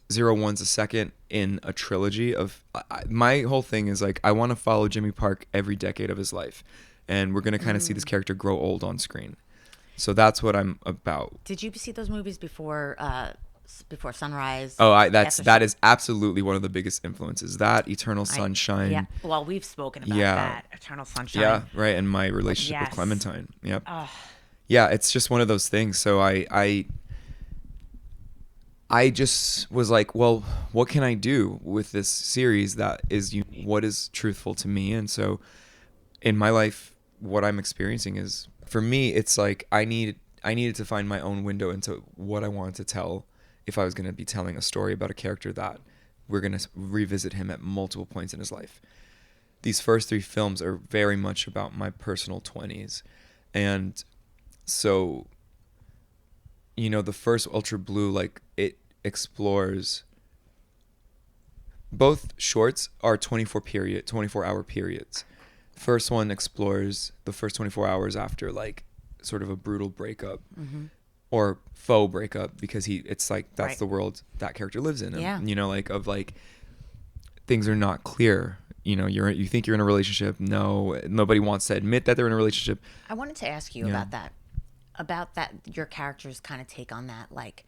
01's a second in a trilogy of my whole thing is like I want to follow Jimmy Park every decade of his life, and we're going to kind of see this character grow old on screen. So that's what I'm about. Did you see those movies before Sunrise? Oh, that is absolutely one of the biggest influences. That Eternal Sunshine. Yeah. Well, we've spoken about that. Eternal Sunshine. Yeah, right. And my relationship with Yes. Clementine. Yep. Yeah, it's just one of those things. So I just was like, well, what can I do with this series that is what is truthful to me? And so in my life, what I'm experiencing is, for me, it's like I needed to find my own window into what I wanted to tell if I was going to be telling a story about a character that we're going to revisit him at multiple points in his life. These first 3 films are very much about my personal 20s. And so, the first Ultra Blue, like, it explores, both shorts are 24-hour periods. First one explores the first 24 hours after, like, sort of a brutal breakup or faux breakup, because it's like that's the world that character lives in. And, Yeah. Things are not clear. You think you're in a relationship. No, nobody wants to admit that they're in a relationship. I wanted to ask you about that, your character's kind of take on that, like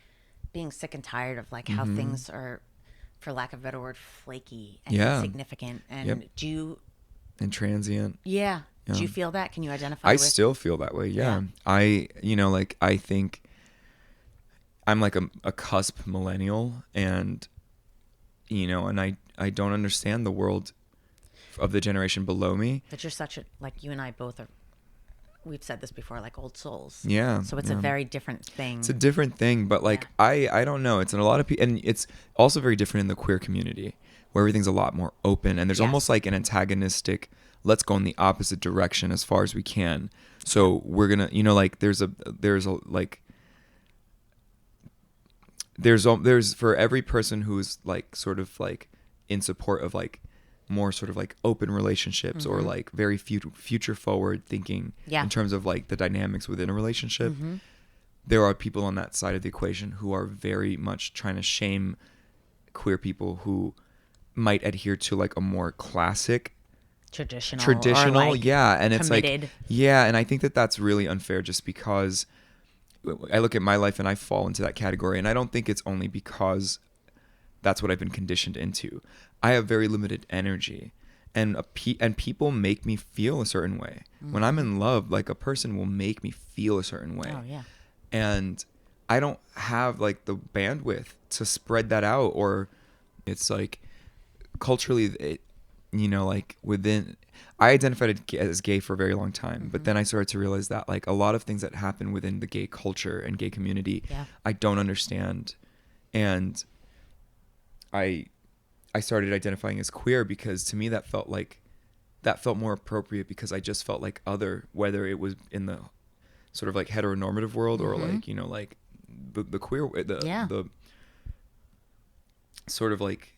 being sick and tired of like how things are, for lack of a better word, flaky and insignificant. And do you... And transient. Yeah. Do you feel that? Can you identify I with? still feel that way. Yeah. I think I'm like a cusp millennial, and, and I don't understand the world of the generation below me. But you're such a, like, you and I both are, we've said this before, like old souls. Yeah. So it's a very different thing. It's a different thing, but like, I don't know. It's in a lot of people, and it's also very different in the queer community, where everything's a lot more open, and there's almost like an antagonistic, let's go in the opposite direction as far as we can. So we're gonna, like, there's for every person who's like sort of like in support of like more sort of like open relationships or like very future forward thinking in terms of like the dynamics within a relationship. There are people on that side of the equation who are very much trying to shame queer people who might adhere to like a more classic traditional, or like and it's committed. like, yeah, and I think that that's really unfair just because I look at my life and I fall into that category, and I don't think it's only because that's what I've been conditioned into. I have very limited energy, and people make me feel a certain way. When I'm in love, like a person will make me feel a certain way. Oh yeah. And I don't have like the bandwidth to spread that out, or it's like culturally, like within, I identified as gay for a very long time, but then I started to realize that like a lot of things that happen within the gay culture and gay community, I don't understand. And I started identifying as queer because to me that felt more appropriate, because I just felt like other, whether it was in the sort of like heteronormative world or like, like the queer, the sort of like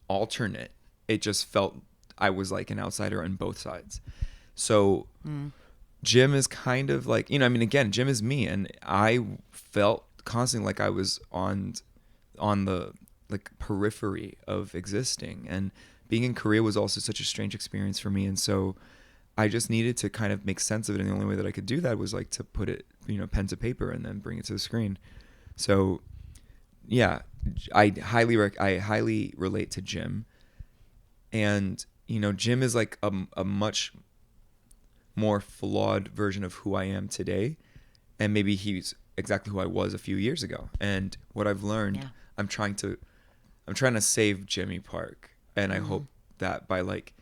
alternate. It just felt I was like an outsider on both sides. So Jim is kind of like, again, Jim is me, and I felt constantly like I was on the like periphery of existing, and being in Korea was also such a strange experience for me. And so I just needed to kind of make sense of it, and the only way that I could do that was like to put it, pen to paper and then bring it to the screen. So yeah, I highly relate to Jim. And Jim is like a much more flawed version of who I am today, and maybe he's exactly who I was a few years ago. And what I've learned, I'm trying to save Jimmy Park, and I hope that by like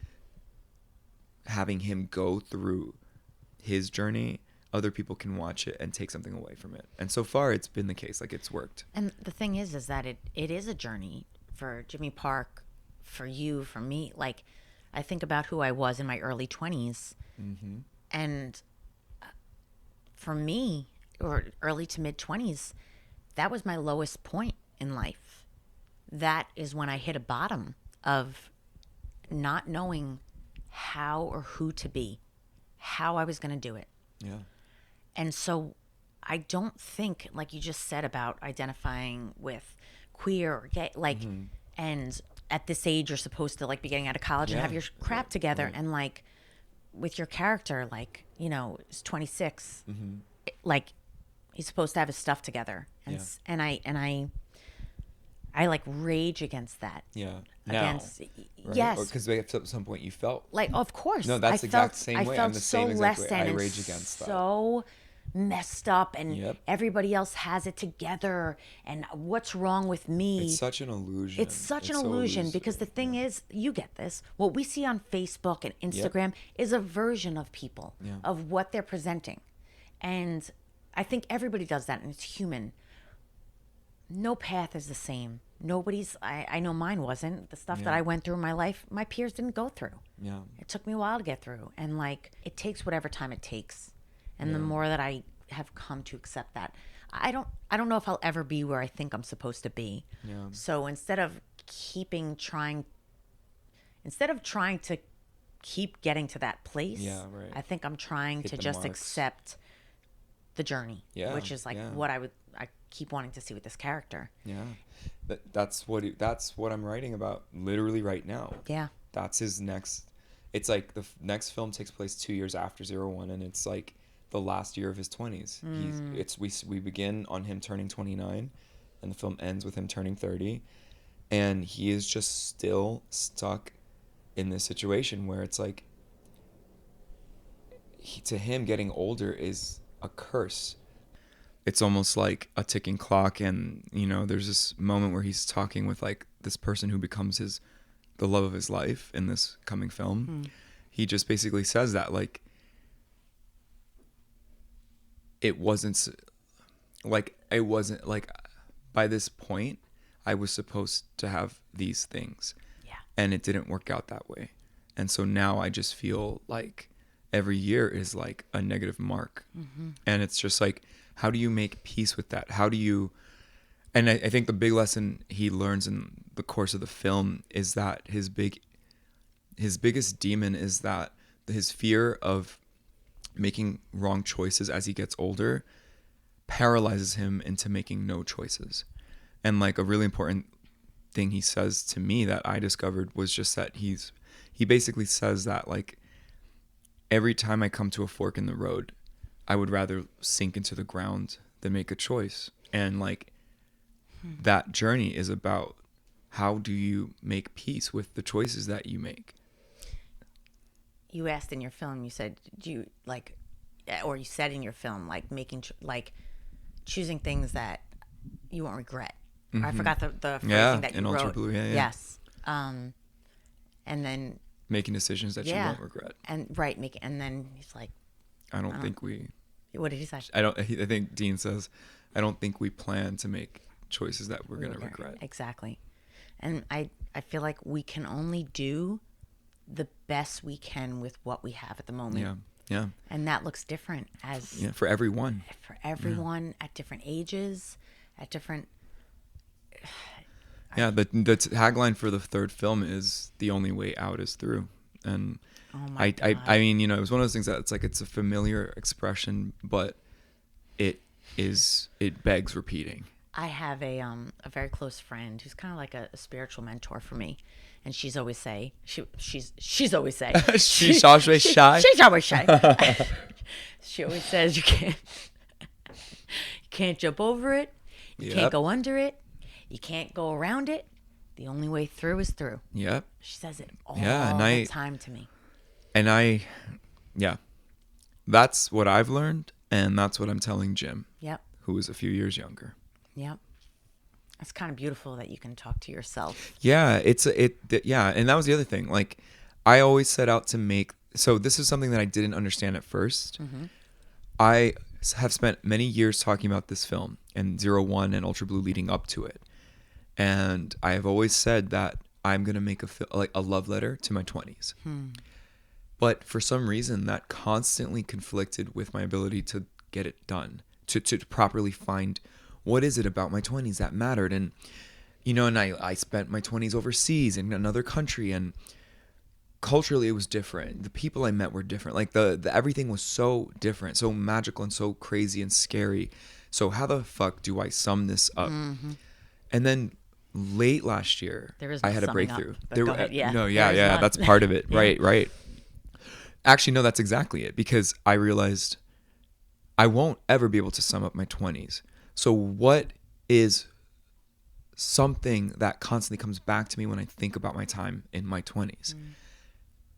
having him go through his journey, other people can watch it and take something away from it. And so far it's been the case. Like, it's worked. And the thing is that it is a journey for Jimmy Park, for you, for me. Like, I think about who I was in my early 20s, and for me, or early to mid 20s, that was my lowest point in life. That is when I hit a bottom of not knowing how or who to be, how I was going to do it. Yeah. And so I don't think, like you just said about identifying with queer or gay, like, and at this age you're supposed to like be getting out of college and have your crap together. Right. And like with your character, like, it's 26, like he's supposed to have his stuff together. And I like rage against that. Yeah. Against, right? yes. Because at some point you felt like, of course. No, that's the exact same way. I felt I'm the so same less exact way. than, I rage against that. So messed up, and everybody else has it together, and what's wrong with me? It's such an illusion. It's such an illusion, because the thing is, you get this, what we see on Facebook and Instagram is a version of people, of what they're presenting. And I think everybody does that, and it's human. No path is the same. Nobody's, I know mine wasn't. The stuff that I went through in my life, my peers didn't go through. Yeah. It took me a while to get through. And like, it takes whatever time it takes. And the more that I have come to accept that, I don't know if I'll ever be where I think I'm supposed to be. Yeah. So instead of trying to keep getting to that place, I think I'm trying to just accept the journey, which is like what I keep wanting to see with this character. Yeah. That's what I'm writing about literally right now. Yeah. That's his next. It's like the next film takes place 2 years after 01, and it's like the last year of his 20s. We begin on him turning 29, and the film ends with him turning 30, and he is just still stuck in this situation where it's like to him getting older is a curse. It's almost like a ticking clock, and there's this moment where he's talking with like this person who becomes the love of his life in this coming film. He just basically says that like it wasn't like by this point I was supposed to have these things, and it didn't work out that way. And so now I just feel like every year is like a negative mark. And it's just like, how do you make peace with that? How do you, and I think the big lesson he learns in the course of the film is that his biggest demon is that his fear of making wrong choices as he gets older paralyzes him into making no choices. And like a really important thing he says to me that I discovered was just that he basically says that like every time I come to a fork in the road, I would rather sink into the ground than make a choice. And like that journey is about how do you make peace with the choices that you make. You asked in your film, you said, do you like, or you said in your film, like making, like choosing things that you won't regret. Mm-hmm. I forgot the phrasing that you in wrote. Ultra Blue, yeah. Yes. And then making decisions that you won't regret. And and then he's like, I don't think we. What did he say? I think Dean says, I don't think we plan to make choices that we're going to regret. Exactly. And I feel like we can only do the best we can with what we have at the moment. Yeah. And that looks different for everyone. For everyone at different ages, at different. Yeah, the tagline for the third film is "The only way out is through," and I mean, it was one of those things that it's a familiar expression, but it begs repeating. I have a very close friend who's kind of like a spiritual mentor for me, and she's always say she's always say she's always shy. She's always shy. She always says you can't jump over it, you can't go under it, you can't go around it. The only way through is through. Yep. She says it all the time to me. And that's what I've learned, and that's what I'm telling Jim. Yep. Who is a few years younger. Yep. It's kind of beautiful that you can talk to yourself. Yeah, and that was the other thing. Like, I always set out to make. So this is something that I didn't understand at first. Mm-hmm. I have spent many years talking about this film and 01 and Ultra Blue leading up to it, and I have always said that I'm gonna make a love letter to my 20s. But for some reason, that constantly conflicted with my ability to get it done, to properly find what is it about my 20s that mattered. And, and I spent my 20s overseas in another country, and culturally it was different. The people I met were different. Like the everything was so different, so magical and so crazy and scary. So how the fuck do I sum this up? Mm-hmm. And then late last year, I had a breakthrough. That's part of it. Yeah. Right. Actually, no, that's exactly it, because I realized I won't ever be able to sum up my 20s. So what is something that constantly comes back to me when I think about my time in my 20s?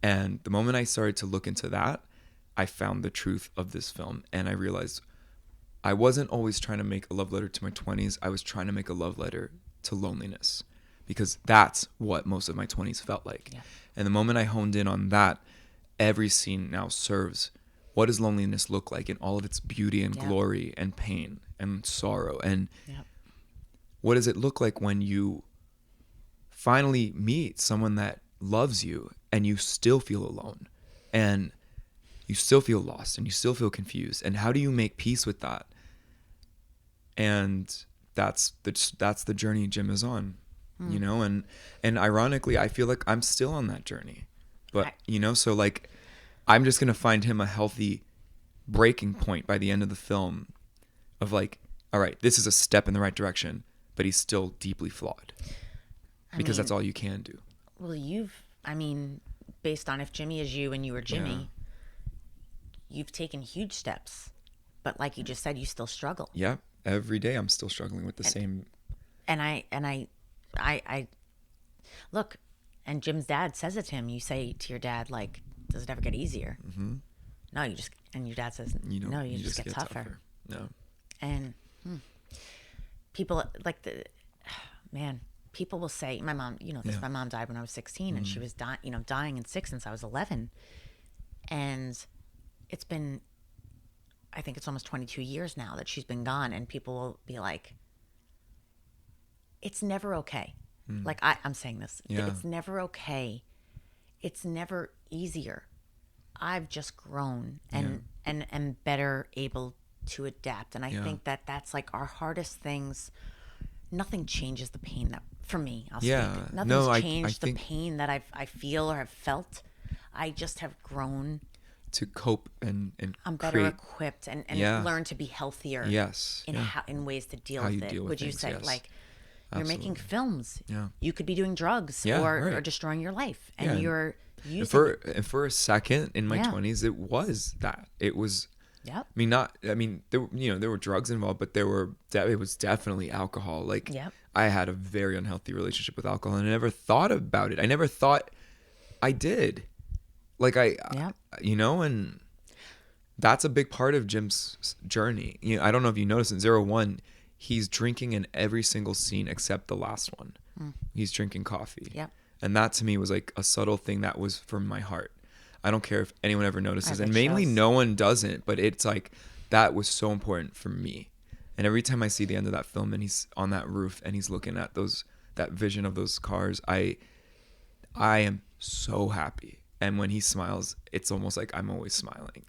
And the moment I started to look into that, I found the truth of this film. And I realized I wasn't always trying to make a love letter to my 20s. I was trying to make a love letter to loneliness, because that's what most of my 20s felt like. Yeah. And the moment I honed in on that, every scene now serves what does loneliness look like in all of its beauty and glory and pain and sorrow, and what does it look like when you finally meet someone that loves you and you still feel alone and you still feel lost and you still feel confused, and how do you make peace with that? And that's the journey Jim is on. And ironically, I feel like I'm still on that journey. But, so like, I'm just going to find him a healthy breaking point by the end of the film of like, all right, this is a step in the right direction, but he's still deeply flawed, because that's all you can do. Well, based on if Jimmy is you and you were Jimmy, you've taken huge steps, but like you just said, you still struggle. Yeah. Every day I'm still struggling with the same. And I look, and Jim's dad says it to him. You say to your dad, like, does it ever get easier? Mm-hmm. No, and your dad says, no, you just get tougher. No. And people people will say, my mom, my mom died when I was 16, and she was dying in 6 since I was 11. And it's been, I think it's almost 22 years now that she's been gone, and people will be like, it's never okay. Like I'm saying this, it's never okay. It's never easier. I've just grown and better able to adapt. And I think that that's like our hardest things. Nothing changes the pain for me, I'll Yeah. speak. Nothing's No, I changed the think pain that I feel or have felt. I just have grown. to cope and I'm better create. equipped and Yeah. learn to be healthier Yes. in Yeah. in ways to deal How with you it. deal with Would you things, say yes. like you're making Absolutely. films? Yeah. You could be doing drugs Yeah, or right. destroying your life, Yeah, and and- you're And using. for a second in my Yeah. 20s, it was that. It was. Yep. I mean, not. I mean, there were drugs involved, but it was definitely alcohol. Like, Yep. I had a very unhealthy relationship with alcohol, and I never thought about it. I never thought I did. Like Yep. and that's a big part of Jim's journey. I don't know if you noticed in 01, he's drinking in every single scene except the last one. He's drinking coffee. Yep. And that to me was like a subtle thing that was from my heart. I don't care if anyone ever notices, I and bet mainly shows. no one doesn't, but it's like that was so important for me. And every time I see the end of that film and he's on that roof and he's looking at that vision of those cars, I am so happy. And when he smiles, it's almost like I'm always smiling.